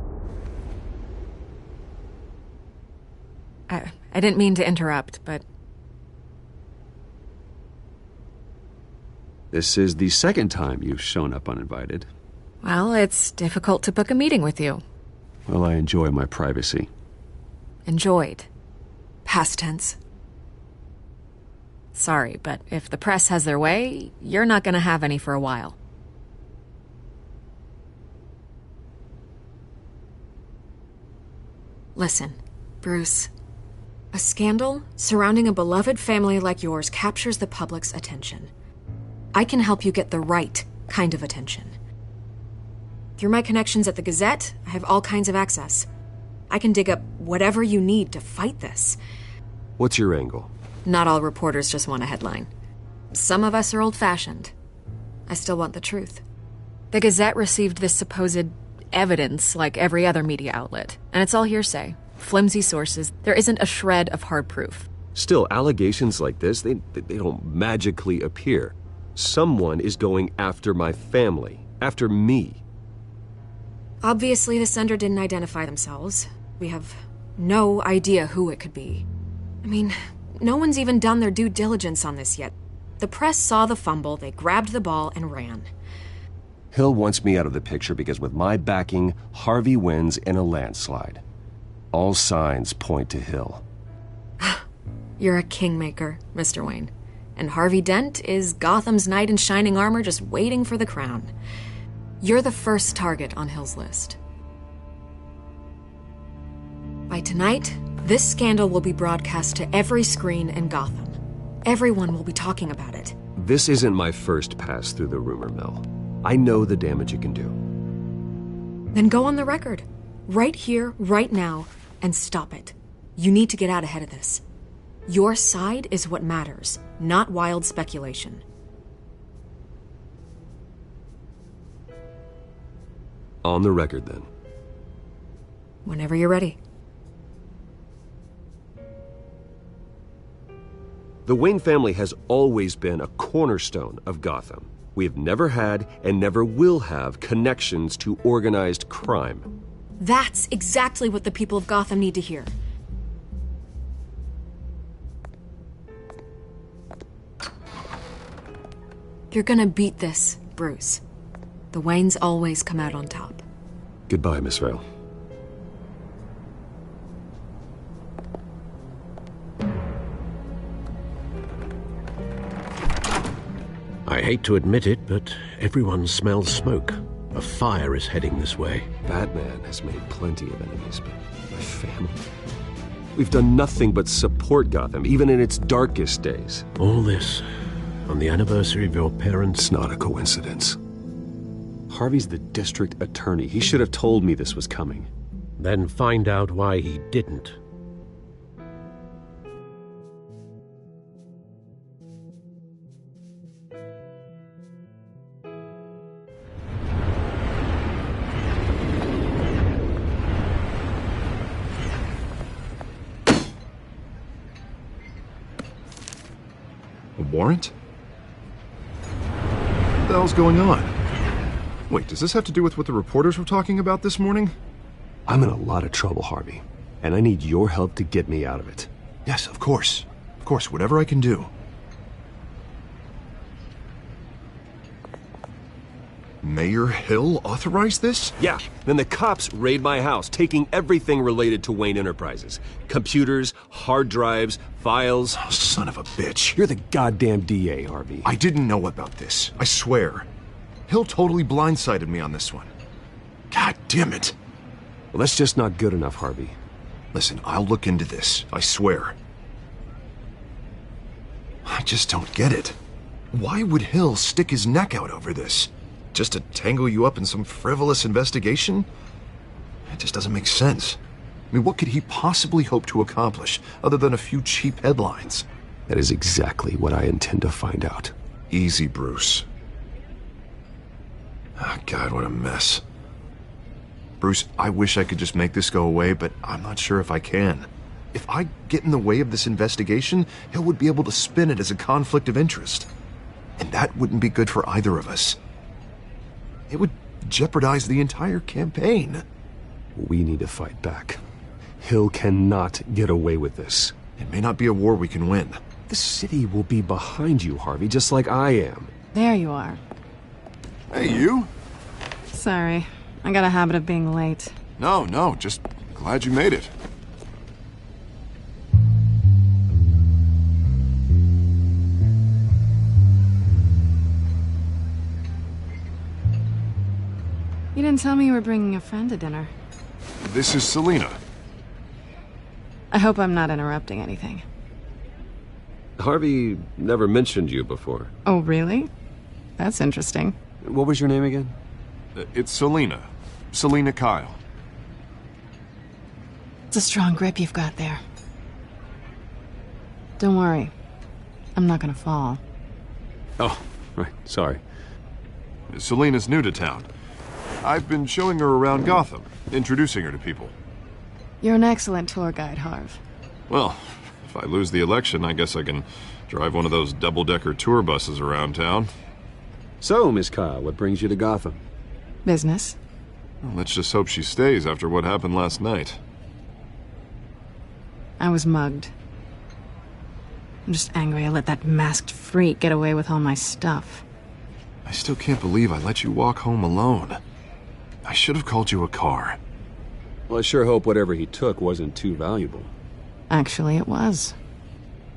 I didn't mean to interrupt, but... This is the second time you've shown up uninvited. Well, it's difficult to book a meeting with you. Well, I enjoy my privacy. Enjoyed. Past tense. Sorry, but if the press has their way, you're not gonna have any for a while. Listen, Bruce. A scandal surrounding a beloved family like yours captures the public's attention. I can help you get the right kind of attention. Through my connections at the Gazette, I have all kinds of access. I can dig up whatever you need to fight this. What's your angle? Not all reporters just want a headline. Some of us are old-fashioned. I still want the truth. The Gazette received this supposed evidence like every other media outlet, and it's all hearsay. Flimsy sources. There isn't a shred of hard proof. Still, allegations like this, they don't magically appear. Someone is going after my family, after me. Obviously, the sender didn't identify themselves. We have no idea who it could be. I mean, no one's even done their due diligence on this yet. The press saw the fumble, they grabbed the ball and ran. Hill wants me out of the picture because with my backing, Harvey wins in a landslide. All signs point to Hill. You're a kingmaker, Mr. Wayne. And Harvey Dent is Gotham's knight in shining armor just waiting for the crown. You're the first target on Hill's list. By tonight, this scandal will be broadcast to every screen in Gotham. Everyone will be talking about it. This isn't my first pass through the rumor mill. I know the damage it can do. Then go on the record. Right here, right now, and stop it. You need to get out ahead of this. Your side is what matters, not wild speculation. On the record, then. Whenever you're ready. The Wayne family has always been a cornerstone of Gotham. We have never had and never will have connections to organized crime. That's exactly what the people of Gotham need to hear. You're gonna beat this, Bruce. The Waynes always come out on top. Goodbye, Miss Vale. I hate to admit it, but everyone smells smoke. A fire is heading this way. Batman has made plenty of enemies, but my family... We've done nothing but support Gotham, even in its darkest days. All this on the anniversary of your parents'... It's not a coincidence. Harvey's the district attorney. He should have told me this was coming. Then find out why he didn't. A warrant? What the hell's going on? Wait, does this have to do with what the reporters were talking about this morning? I'm in a lot of trouble, Harvey, and I need your help to get me out of it. Yes, of course. Of course, whatever I can do. Mayor Hill authorized this? Yeah, then the cops raid my house, taking everything related to Wayne Enterprises. Computers, hard drives, files. Oh, son of a bitch. You're the goddamn DA, Harvey. I didn't know about this. I swear. Hill totally blindsided me on this one. God damn it. Well, that's just not good enough, Harvey. Listen, I'll look into this. I swear. I just don't get it. Why would Hill stick his neck out over this? Just to tangle you up in some frivolous investigation? It just doesn't make sense. I mean, what could he possibly hope to accomplish other than a few cheap headlines? That is exactly what I intend to find out. Easy, Bruce. Oh, God, what a mess. Bruce, I wish I could just make this go away, but I'm not sure if I can. If I get in the way of this investigation, Hill would be able to spin it as a conflict of interest. And that wouldn't be good for either of us. It would jeopardize the entire campaign. We need to fight back. Hill cannot get away with this. It may not be a war we can win. The city will be behind you, Harvey, just like I am. There you are. Hey, you? Sorry. I got a habit of being late. No, just glad you made it. You didn't tell me you were bringing a friend to dinner. This is Selina. I hope I'm not interrupting anything. Harvey never mentioned you before. Oh, really? That's interesting. What was your name again? It's Selina. Selina Kyle. It's a strong grip you've got there. Don't worry. I'm not gonna fall. Oh, right. Sorry. Selina's new to town. I've been showing her around Gotham, introducing her to people. You're an excellent tour guide, Harv. Well, if I lose the election, I guess I can drive one of those double-decker tour buses around town. So, Miss Kyle, what brings you to Gotham? Business. Well, let's just hope she stays after what happened last night. I was mugged. I'm just angry I let that masked freak get away with all my stuff. I still can't believe I let you walk home alone. I should have called you a car. Well, I sure hope whatever he took wasn't too valuable. Actually, it was.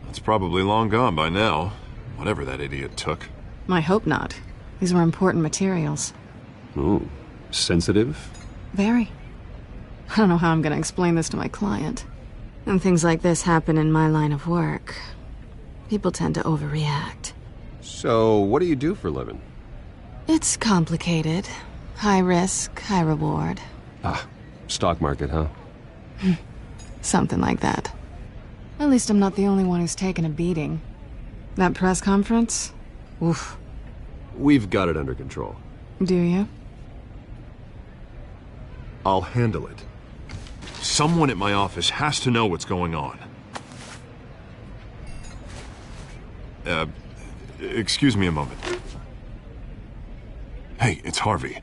It's probably long gone by now, whatever that idiot took. I hope not. These were important materials. Ooh, sensitive? Very. I don't know how I'm gonna explain this to my client. When things like this happen in my line of work, people tend to overreact. So, what do you do for a living? It's complicated. High risk, high reward. Ah, stock market, huh? Something like that. At least I'm not the only one who's taken a beating. That press conference? Oof. We've got it under control. Do you? I'll handle it. Someone at my office has to know what's going on. Excuse me a moment. Hey, it's Harvey.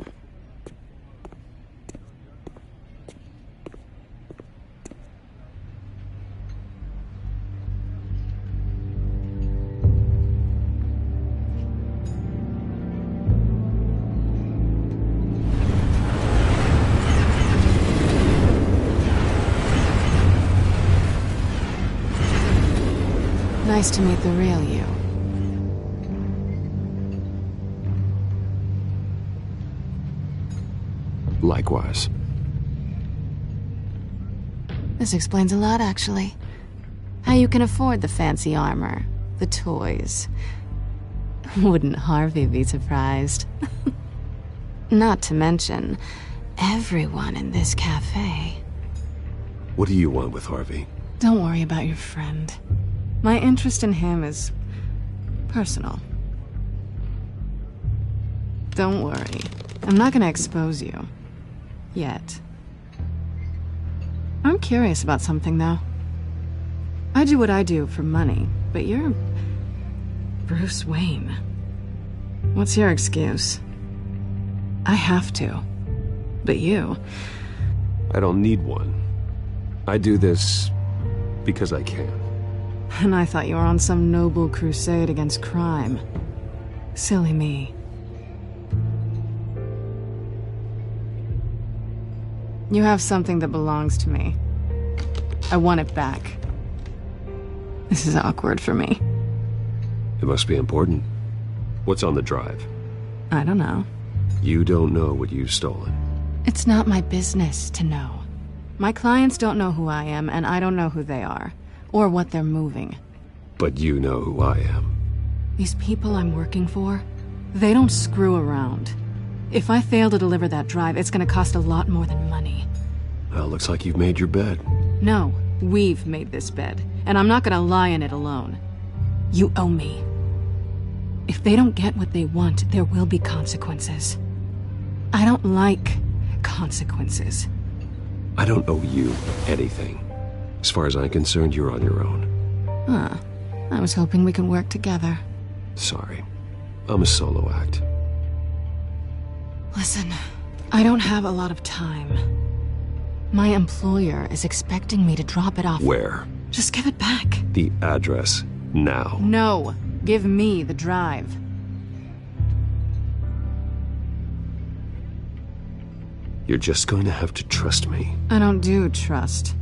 Nice to meet the real you. Likewise. This explains a lot, actually. How you can afford the fancy armor, the toys. Wouldn't Harvey be surprised? Not to mention, everyone in this cafe. What do you want with Harvey? Don't worry about your friend. My interest in him is personal. Don't worry. I'm not gonna expose you. Yet. I'm curious about something, though. I do what I do for money, but you're Bruce Wayne. What's your excuse? I have to. But you... I don't need one. I do this because I can. And I thought you were on some noble crusade against crime. Silly me. You have something that belongs to me. I want it back. This is awkward for me. It must be important. What's on the drive? I don't know. You don't know what you've stolen. It's not my business to know. My clients don't know who I am, and I don't know who they are. Or what they're moving. But you know who I am. These people I'm working for, they don't screw around. If I fail to deliver that drive, it's gonna cost a lot more than money. Well, looks like you've made your bed. No, we've made this bed, and I'm not gonna lie in it alone. You owe me. If they don't get what they want, there will be consequences. I don't like consequences. I don't owe you anything. As far as I'm concerned, you're on your own. Huh. I was hoping we could work together. Sorry. I'm a solo act. Listen, I don't have a lot of time. My employer is expecting me to drop it off. Where? Just give it back. The address, now. No. Give me the drive. You're just going to have to trust me. I don't do trust.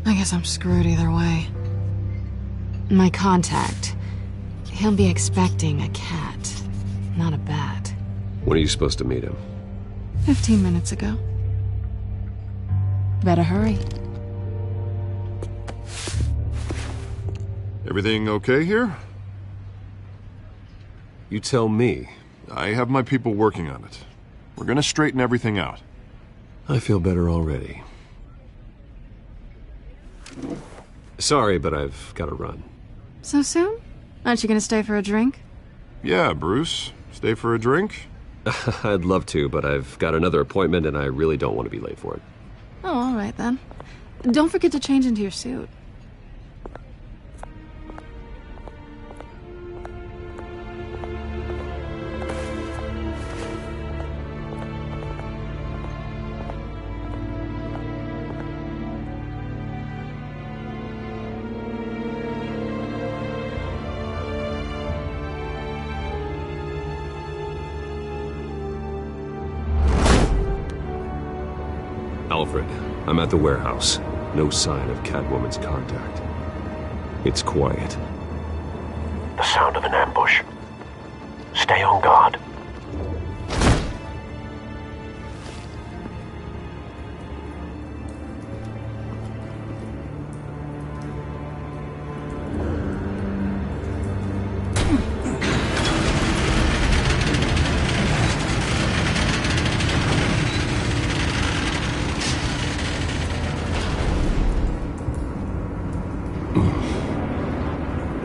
I guess I'm screwed either way. My contact, he'll be expecting a cat, not a bat. When are you supposed to meet him? 15 minutes ago. Better hurry. Everything okay here? You tell me. I have my people working on it. We're gonna straighten everything out. I feel better already. Sorry, but I've got to run. So soon? Aren't you gonna stay for a drink? Yeah, Bruce. Stay for a drink? I'd love to, but I've got another appointment and I really don't want to be late for it. Oh, all right then. Don't forget to change into your suit. Alfred, I'm at the warehouse. No sign of Catwoman's contact. It's quiet. The sound of an ambush. Stay on guard.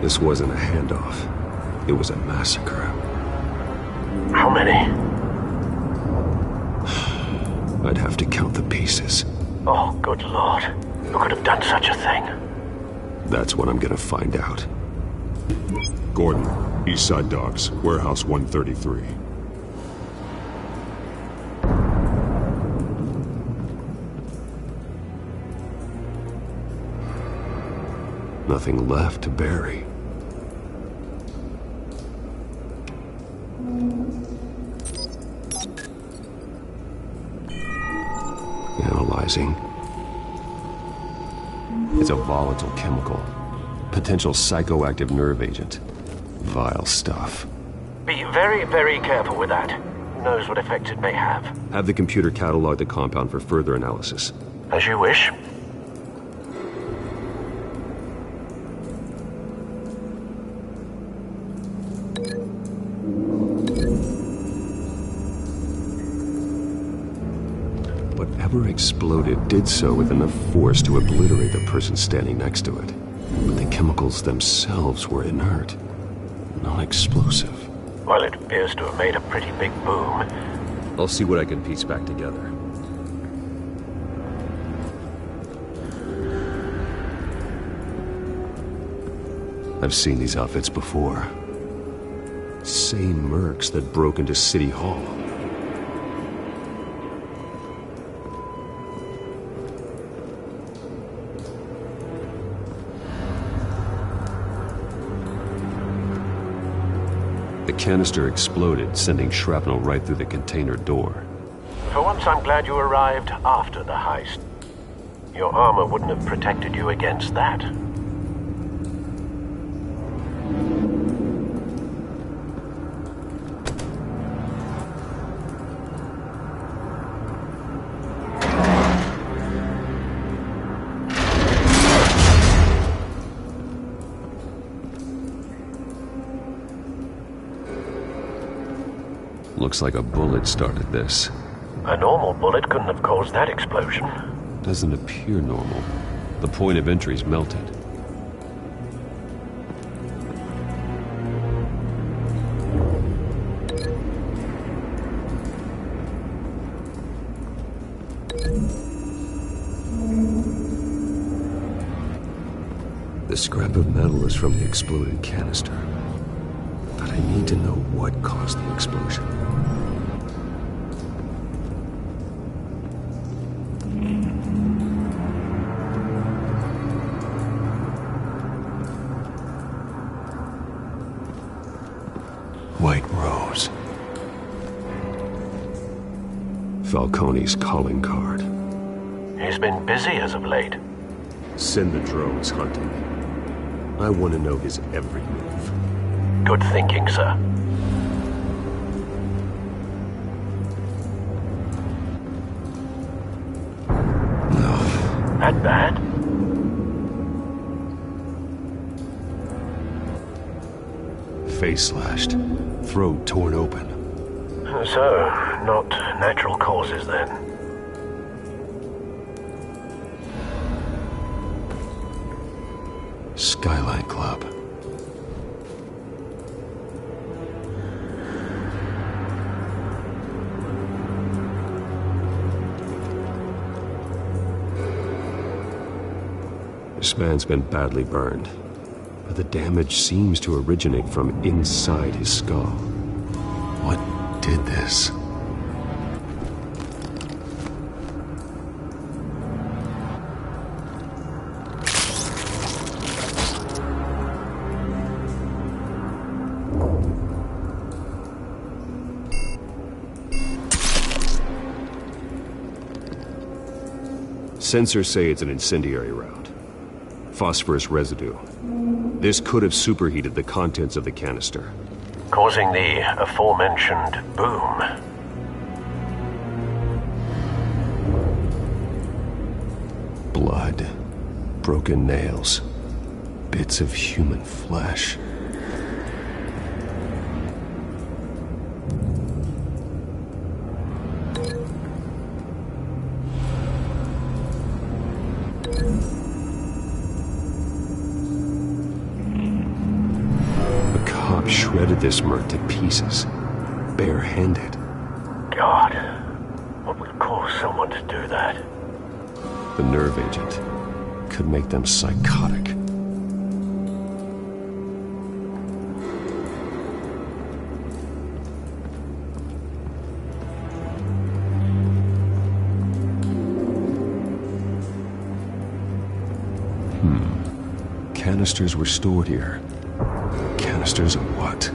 This wasn't a handoff. It was a massacre. How many? I'd have to count the pieces. Oh, good Lord. Who could have done such a thing? That's what I'm gonna find out. Gordon, East Side Docks, Warehouse 133. Nothing left to bury. Analyzing. It's a volatile chemical. Potential psychoactive nerve agent. Vile stuff. Be very, very careful with that. Who knows what effects it may have. Have the computer catalog the compound for further analysis. As you wish. Whatever exploded did so with enough force to obliterate the person standing next to it. But the chemicals themselves were inert, non-explosive. Well, it appears to have made a pretty big boom. I'll see what I can piece back together. I've seen these outfits before. Same mercs that broke into City Hall. The canister exploded, sending shrapnel right through the container door. For once, I'm glad you arrived after the heist. Your armor wouldn't have protected you against that. Looks like a bullet started this. A normal bullet couldn't have caused that explosion. Doesn't appear normal. The point of entry's melted. The scrap of metal is from the exploded canister. But I need to know what caused the explosion. White Rose. Falcone's calling card. He's been busy as of late. Send the drones hunting. I want to know his every move. Good thinking, sir. That bad? Face slashed. Throat torn open. So, not natural causes then. Skyline Club. This man's been badly burned, but the damage seems to originate from inside his skull. What did this? Sensors say it's an incendiary round. Phosphorus residue. This could have superheated the contents of the canister, causing the aforementioned boom. Blood, broken nails, bits of human flesh. Shredded this merc to pieces, bare-handed. God, what would cause someone to do that? The nerve agent could make them psychotic. canisters were stored here. Canisters of what?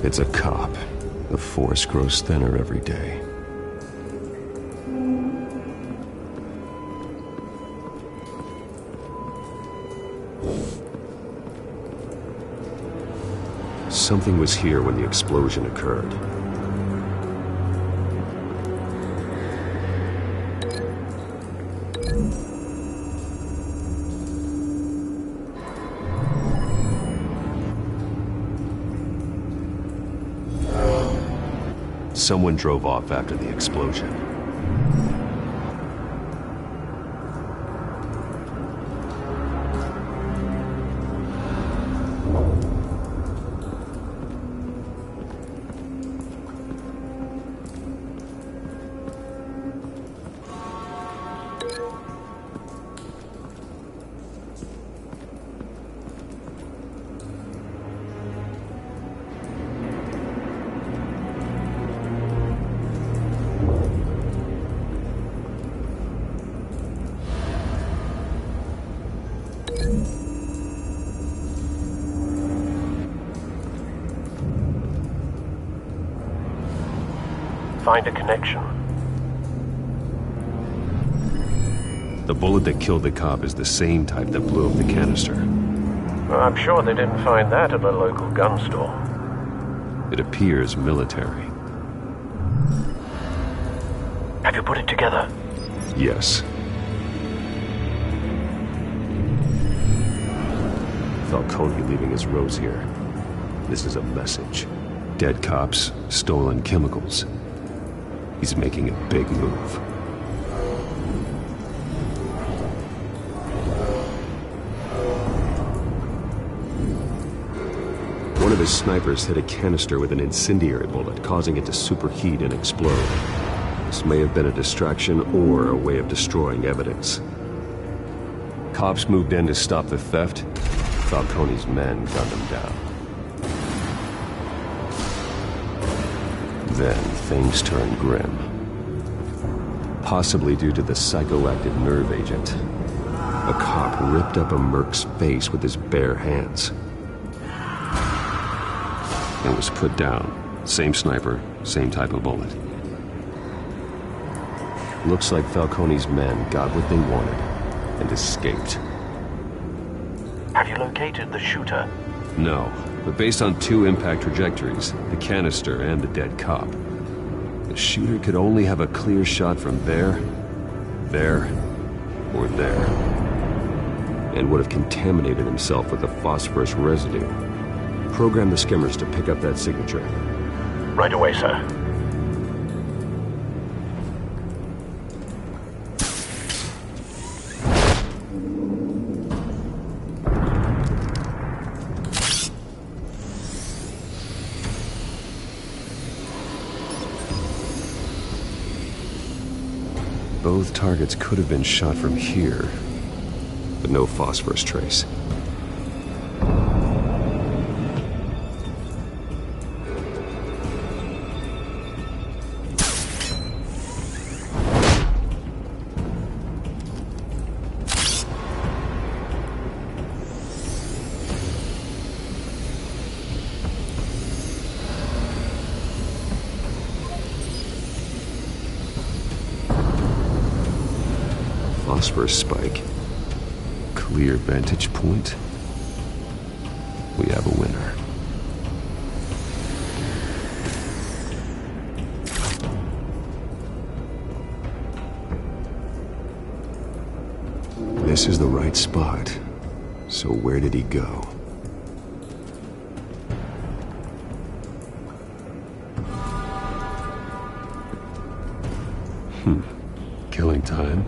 It's a cop. The force grows thinner every day. Something was here when the explosion occurred. Someone drove off after the explosion. Find a connection. The bullet that killed the cop is the same type that blew up the canister. Well, I'm sure they didn't find that at a local gun store. It appears military. Have you put it together? Yes. Falcone leaving his rose here. This is a message. Dead cops, stolen chemicals. He's making a big move. One of his snipers hit a canister with an incendiary bullet, causing it to superheat and explode. This may have been a distraction or a way of destroying evidence. Cops moved in to stop the theft. Falcone's men gunned him down. Then things turned grim. Possibly due to the psychoactive nerve agent. A cop ripped up a merc's face with his bare hands. And was put down. Same sniper, same type of bullet. Looks like Falcone's men got what they wanted and escaped. Have you located the shooter? No, but based on two impact trajectories, the canister and the dead cop, the shooter could only have a clear shot from there, or there, and would have contaminated himself with the phosphorus residue. Program the skimmers to pick up that signature. Right away, sir. Both targets could have been shot from here, but no phosphorus trace. Phosphorus spike. Clear vantage point. We have a winner. This is the right spot. So where did he go? Killing time.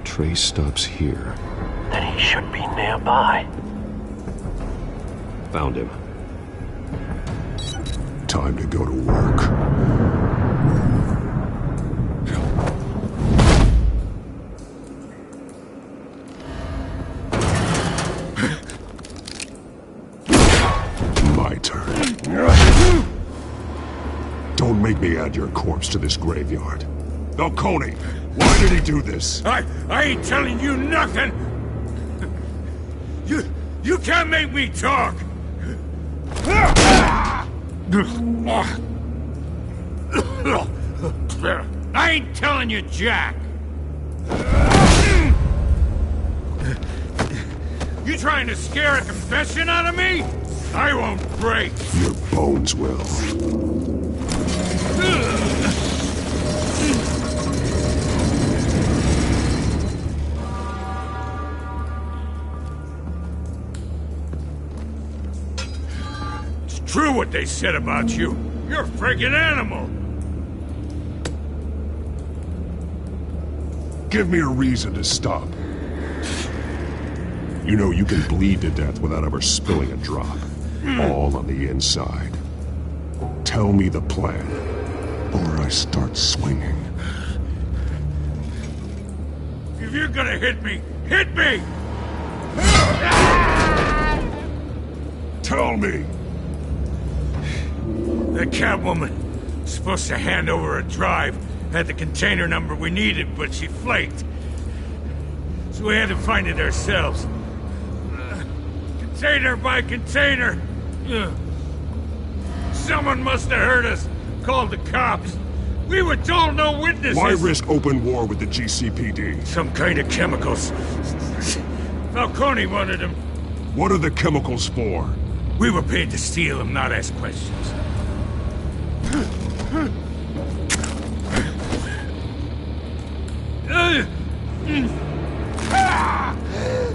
Trace stops here. Then he should be nearby. Found him. Time to go to work. made me add your corpse to this graveyard? Falcone, why did he do this? I ain't telling you nothing! You can't make me talk! I ain't telling you jack! You trying to scare a confession out of me? I won't break! Your bones will. It's true what they said about you. You're a friggin' animal! Give me a reason to stop. You know you can bleed to death without ever spilling a drop. All on the inside. Tell me the plan, or I start swinging. If you're gonna hit me, hit me! Tell me! The Catwoman was supposed to hand over a drive. Had the container number we needed, but she flaked. So we had to find it ourselves. Container by container. Someone must have heard us. Called the cops. We were told no witnesses. Why risk open war with the GCPD? Some kind of chemicals. Falcone wanted them. What are the chemicals for? We were paid to steal them, not ask questions.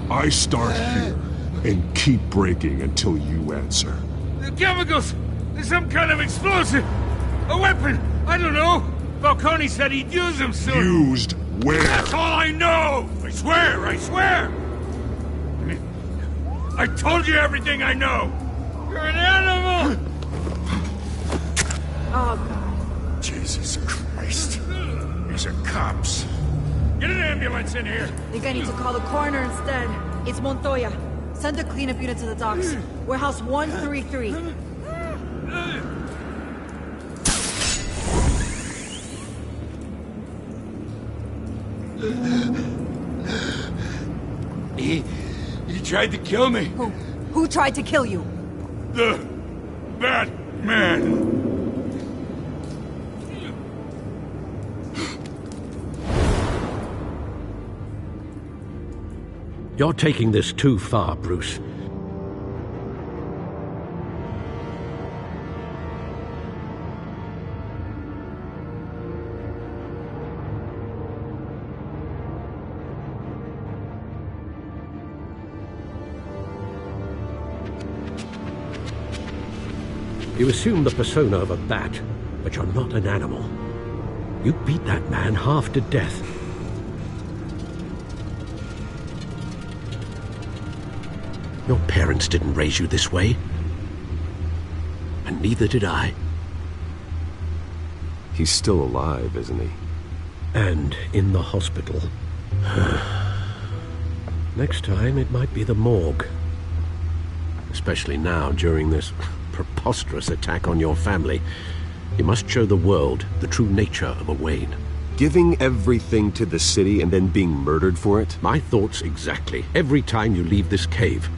I start here and keep breaking until you answer. The chemicals! There's some kind of explosive! A weapon! I don't know! Falcone said he'd use them soon! Used where? That's all I know! I swear! I swear! I told you everything I know! You're an animal! Oh, Jesus Christ. These are cops. Get an ambulance in here! I think I need to call the coroner instead. It's Montoya. Send a cleanup unit to the docks. Warehouse 133. He tried to kill me. Who tried to kill you? The Batman. You're taking this too far, Bruce. You assume the persona of a bat, but you're not an animal. You beat that man half to death. Your parents didn't raise you this way. And neither did I. He's still alive, isn't he? And in the hospital. Next time, it might be the morgue. Especially now, during this preposterous attack on your family. You must show the world the true nature of a Wayne. Giving everything to the city and then being murdered for it? My thoughts exactly. Every time you leave this cave.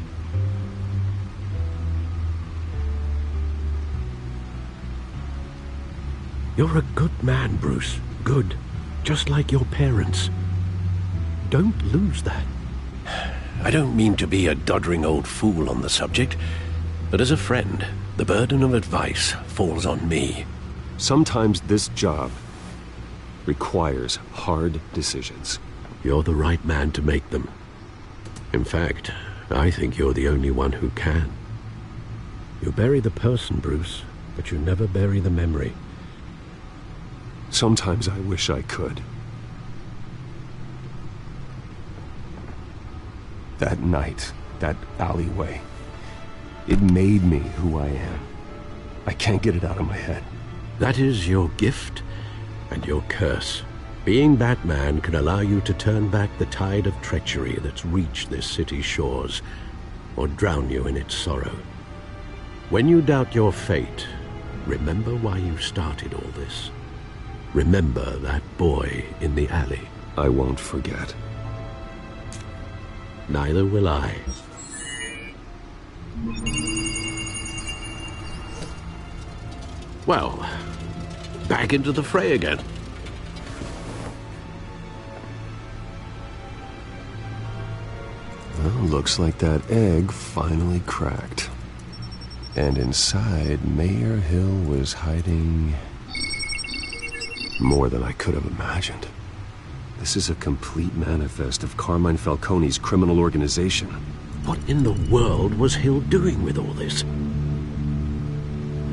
You're a good man, Bruce. Good. Just like your parents. Don't lose that. I don't mean to be a doddering old fool on the subject, but as a friend, the burden of advice falls on me. Sometimes this job requires hard decisions. You're the right man to make them. In fact, I think you're the only one who can. You bury the person, Bruce, but you never bury the memory. Sometimes I wish I could. That night, that alleyway, it made me who I am. I can't get it out of my head. That is your gift and your curse. Being Batman can allow you to turn back the tide of treachery that's reached this city's shores, or drown you in its sorrow. When you doubt your fate, Remember why you started all this. Remember that boy in the alley. I won't forget. Neither will I. Well, back into the fray again. Well, looks like that egg finally cracked. And inside, Mayor Hill was hiding more than I could have imagined. This is a complete manifest of Carmine Falcone's criminal organization. What in the world was Hill doing with all this?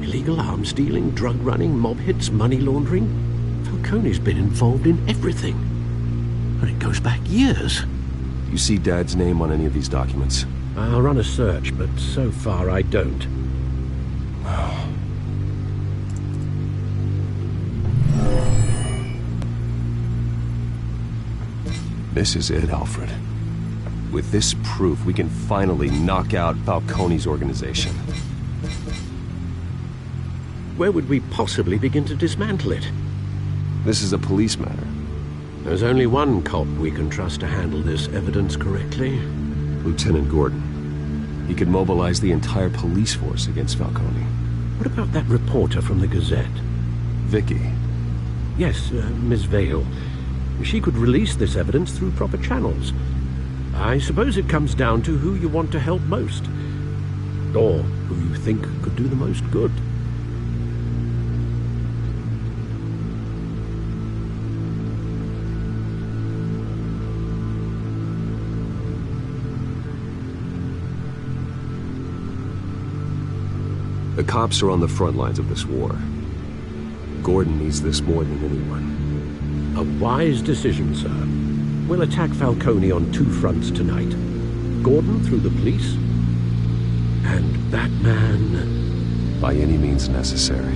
Illegal arms dealing, drug running, mob hits, money laundering? Falcone's been involved in everything. And it goes back years. You see Dad's name on any of these documents? I'll run a search, but so far I don't. This is it, Alfred. With this proof, we can finally knock out Falcone's organization. Where would we possibly begin to dismantle it? This is a police matter. There's only one cop we can trust to handle this evidence correctly. Lieutenant Gordon. He could mobilize the entire police force against Falcone. What about that reporter from the Gazette? Vicky. Yes, Miss Vale. She could release this evidence through proper channels. I suppose it comes down to who you want to help most. Or who you think could do the most good. The cops are on the front lines of this war. Gordon needs this more than anyone. A wise decision, sir. We'll attack Falcone on two fronts tonight. Gordon through the police, and that man... By any means necessary.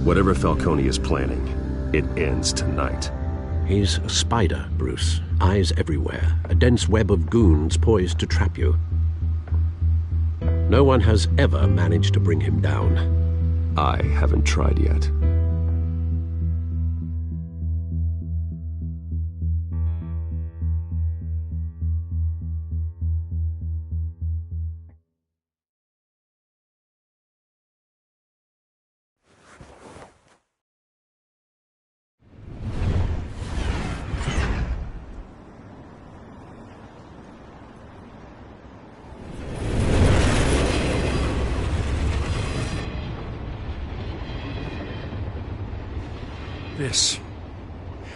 Whatever Falcone is planning, it ends tonight. He's a spider, Bruce. Eyes everywhere. A dense web of goons poised to trap you. No one has ever managed to bring him down. I haven't tried yet.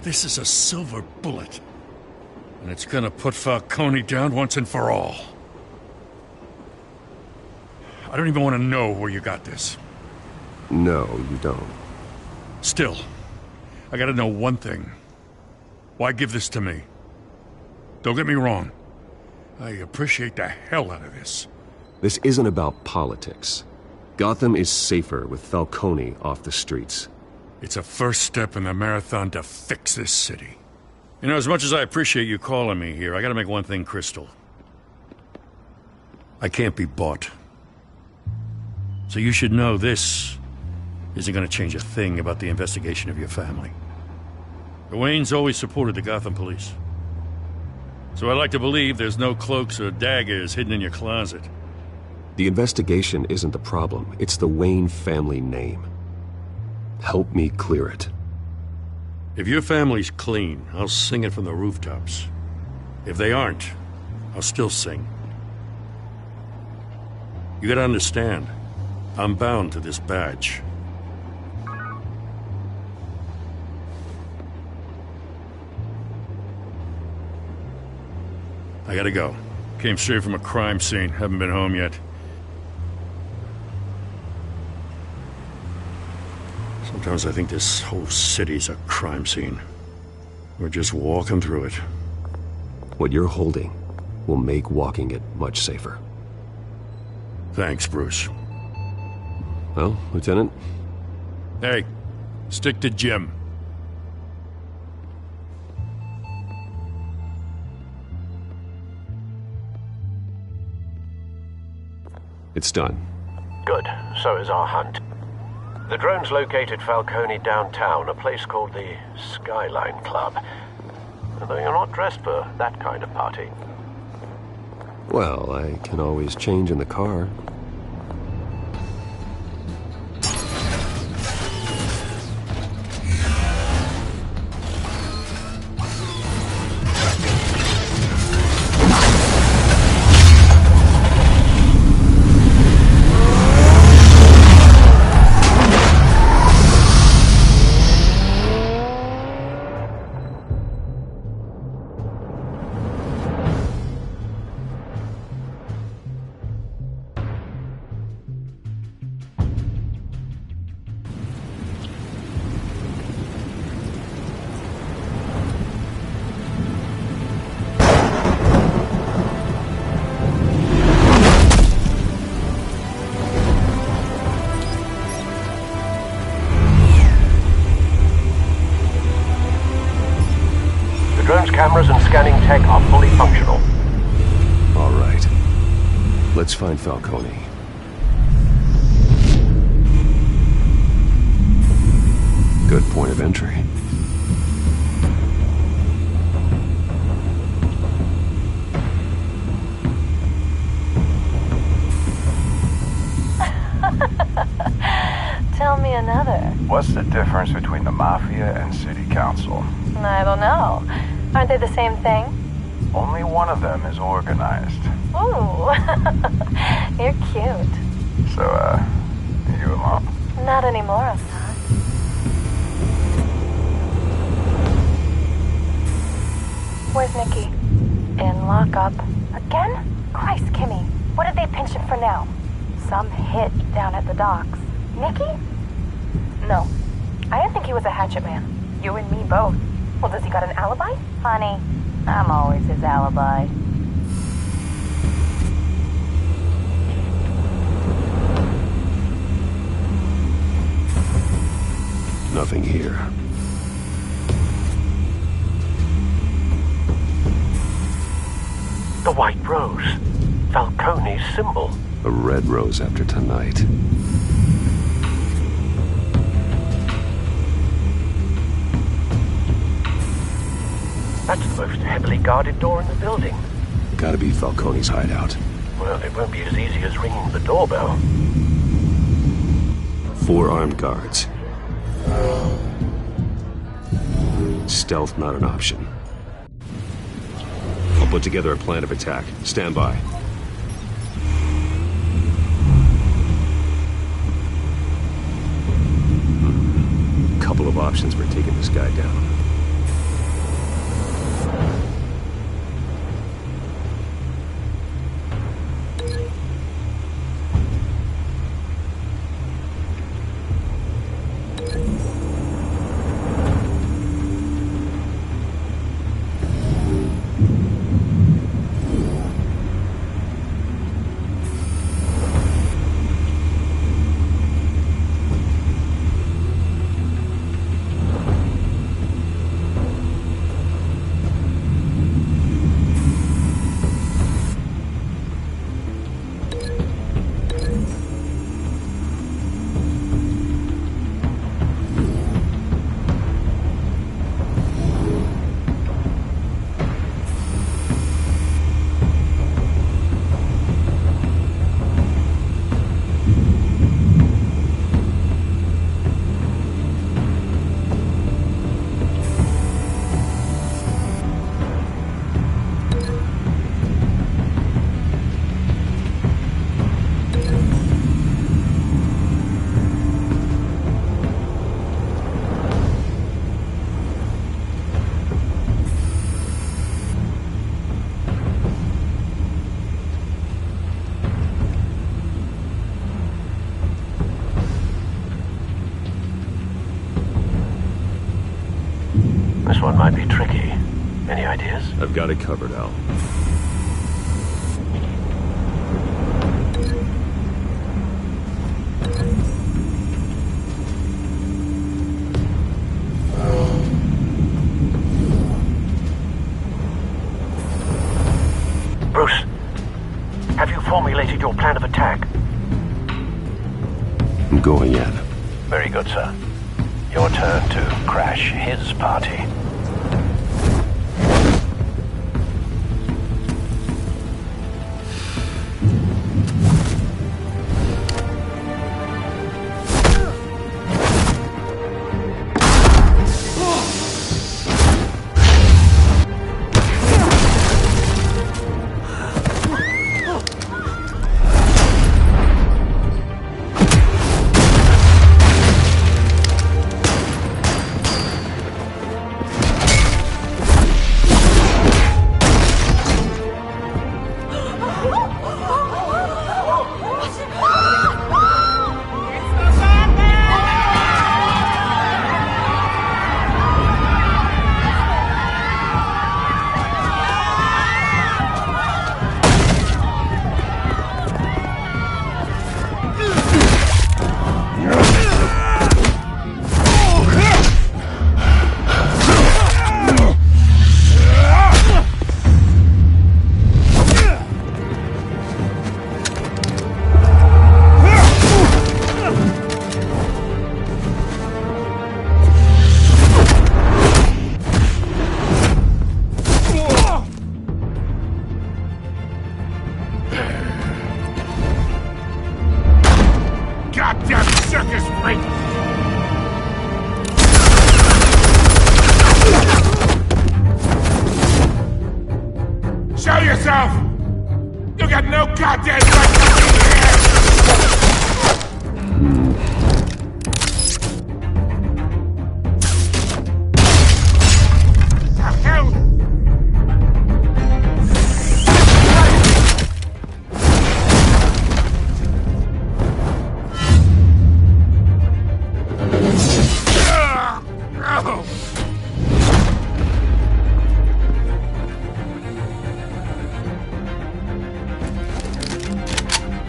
This is a silver bullet. And it's gonna put Falcone down once and for all. I don't even want to know where you got this. No, you don't. Still, I gotta know one thing. Why give this to me? Don't get me wrong. I appreciate the hell out of this. This isn't about politics. Gotham is safer with Falcone off the streets. It's a first step in the marathon to fix this city. You know, as much as I appreciate you calling me here, I gotta make one thing crystal. I can't be bought. So you should know this isn't gonna change a thing about the investigation of your family. The Waynes always supported the Gotham police. So I like to believe there's no cloaks or daggers hidden in your closet. The investigation isn't the problem. It's the Wayne family name. Help me clear it. If your family's clean, I'll sing it from the rooftops. If they aren't, I'll still sing. You gotta understand, I'm bound to this badge. I gotta go. Came straight from a crime scene, haven't been home yet. Sometimes I think this whole city's a crime scene. We're just walking through it. What you're holding will make walking it much safer. Thanks, Bruce. Well, Lieutenant? Hey, stick to Jim. It's done. Good. So is our hunt. The drones located Falcone downtown, a place called the Skyline Club. Although you're not dressed for that kind of party. Well, I can always change in the car. Cameras and scanning tech are fully functional. All right. Let's find Falcone. Good point of entry. Tell me another. What's the difference between the Mafia and City Council? I don't know. Aren't they the same thing? Only one of them is organized. Ooh, you're cute. So, you alone? Not anymore, Assad. Where's Nikki? In lockup. Again? Christ, Kimmy. What did they pinch him for now? Some hit down at the docks. Nikki? No. I didn't think he was a hatchet man. You and me both. Well, does he got an alibi? Honey, I'm always his alibi. Nothing here. The White Rose. Falcone's symbol. A red rose after tonight. That's the most heavily guarded door in the building. Gotta be Falcone's hideout. Well, it won't be as easy as ringing the doorbell. 4 armed guards. Stealth not an option. I'll put together a plan of attack. Stand by. Couple of options for taking this guy down. This one might be tricky. Any ideas? I've got it covered, Al. Bruce, have you formulated your plan of attack? I'm going in. Very good, sir. Your turn to crash his party. Show yourself! You got no goddamn right to be here! The hell?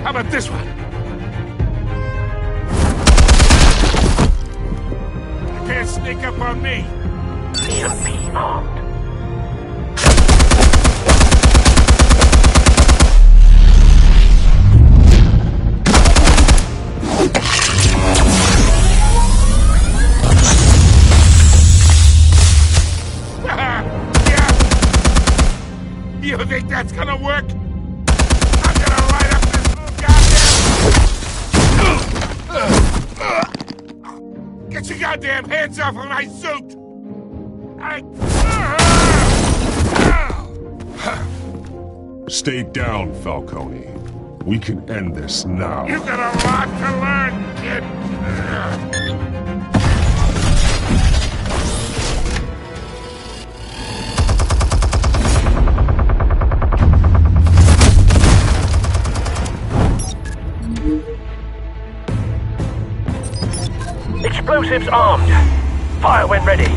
How about this one? You can't sneak up on me. EMP armed. Yeah. You think that's gonna work? Get your goddamn hands off of my suit! Stay down, Falcone. We can end this now. You got a lot to learn, kid! Explosives armed. Fire when ready.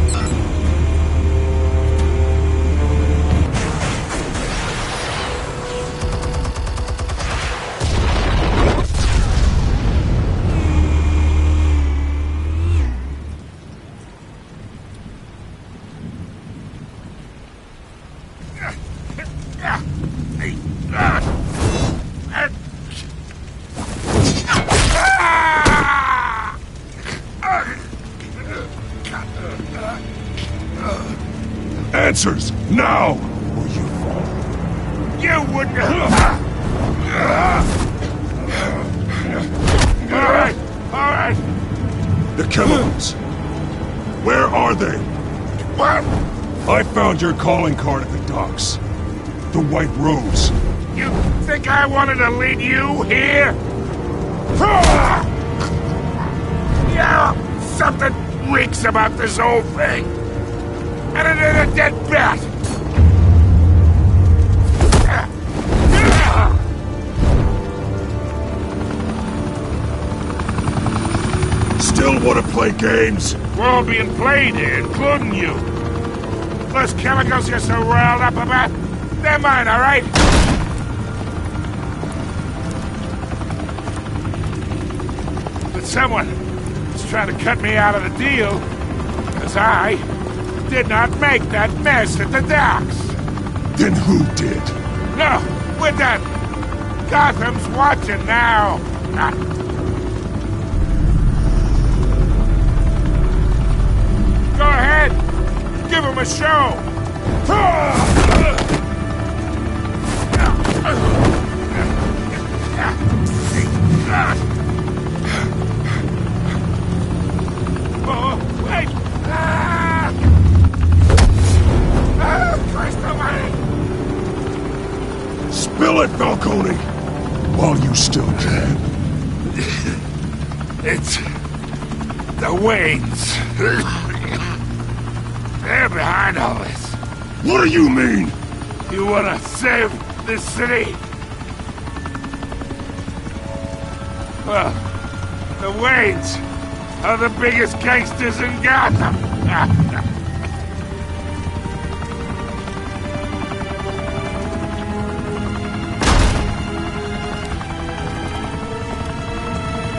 Answers, now! Or you fall. You wouldn't... Alright. The chemicals. Where are they? What? I found your calling card at the docks. The White Rose. You think I wanted to lead you here? Yeah, something reeks about this whole thing. And it is a dead bat! Still want to play games? We're all being played here, including you. Those chemicals you're so riled up about, they're mine, all right? But someone is trying to cut me out of the deal, because I did not make that mess at the docks. Then who did? No, we're done. Gotham's watching now. them a show! Oh, wait! Christ almighty! Spill it, Falcone! While you still can. It's... the Waynes. They're behind all this. What do you mean? You wanna save this city? Well, the Waynes are the biggest gangsters in Gotham.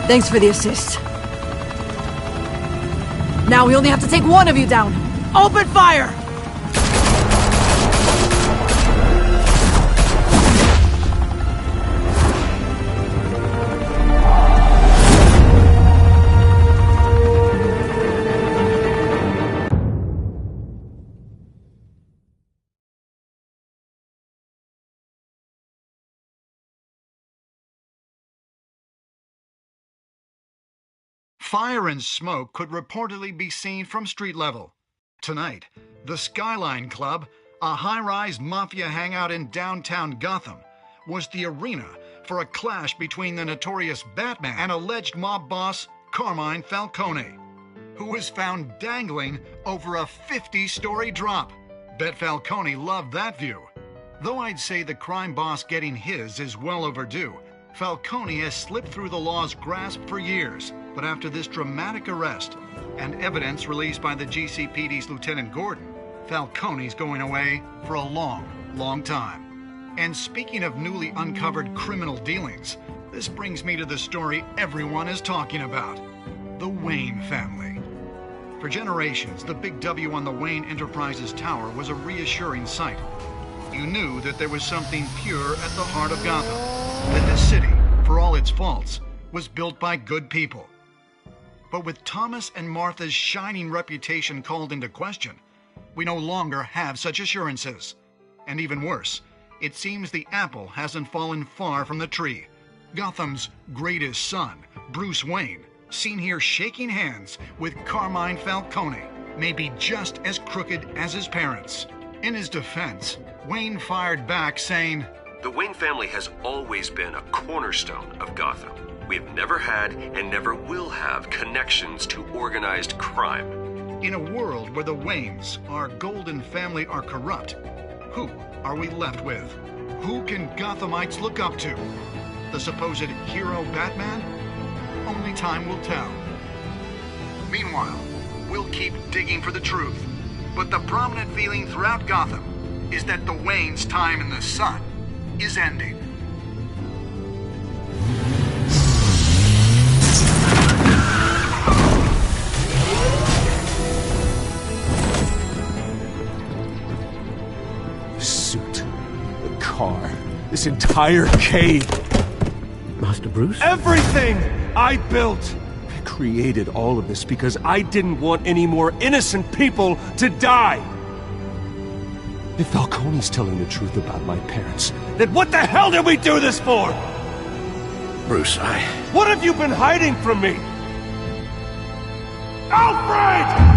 Thanks for the assist. Now we only have to take one of you down. Open fire! Fire and smoke could reportedly be seen from street level. Tonight, the Skyline Club, a high-rise mafia hangout in downtown Gotham, was the arena for a clash between the notorious Batman and alleged mob boss Carmine Falcone, who was found dangling over a 50-story drop. Bet Falcone loved that view. Though I'd say the crime boss getting his is well overdue, Falcone has slipped through the law's grasp for years. But after this dramatic arrest and evidence released by the GCPD's Lieutenant Gordon, Falcone's going away for a long, long time. And speaking of newly uncovered criminal dealings, this brings me to the story everyone is talking about: the Wayne family. For generations, the big W on the Wayne Enterprises Tower was a reassuring sight. You knew that there was something pure at the heart of Gotham, that this city, for all its faults, was built by good people. But with Thomas and Martha's shining reputation called into question, we no longer have such assurances. And even worse, it seems the apple hasn't fallen far from the tree. Gotham's greatest son, Bruce Wayne, seen here shaking hands with Carmine Falcone, may be just as crooked as his parents. In his defense, Wayne fired back saying, "The Wayne family has always been a cornerstone of Gotham. We have never had and never will have connections to organized crime." In a world where the Waynes, our golden family, are corrupt, who are we left with? Who can Gothamites look up to? The supposed hero Batman? Only time will tell. Meanwhile, we'll keep digging for the truth. But the prominent feeling throughout Gotham is that the Waynes' time in the sun is ending. Car, this entire cave. Master Bruce? Everything I built. I created all of this because I didn't want any more innocent people to die. If Falcone's telling the truth about my parents, then what the hell did we do this for? Bruce, What have you been hiding from me? Alfred!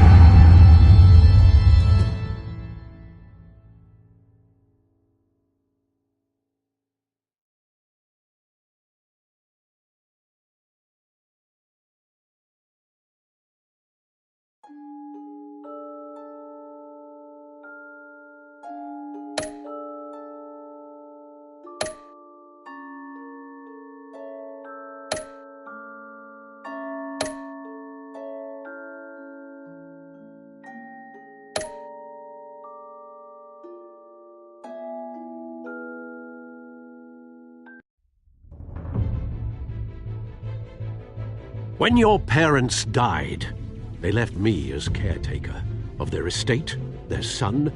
When your parents died, they left me as caretaker of their estate, their son,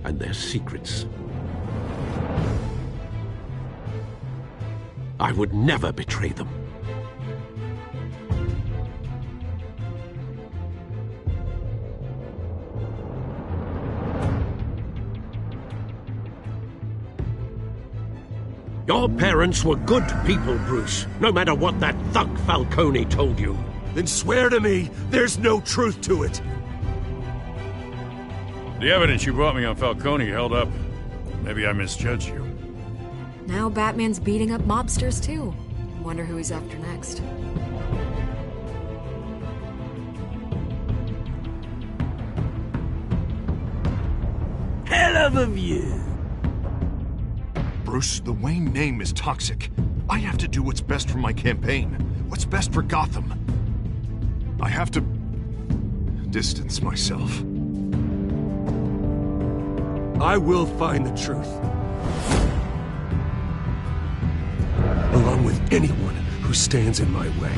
and their secrets. I would never betray them. Your parents were good people, Bruce, no matter what that thug Falcone told you. Then swear to me there's no truth to it. The evidence you brought me on Falcone held up. Maybe I misjudged you. Now Batman's beating up mobsters, too. Wonder who he's after next. Hell of a view. Bruce, the Wayne name is toxic. I have to do what's best for my campaign. What's best for Gotham. I have to distance myself. I will find the truth. Along with anyone who stands in my way.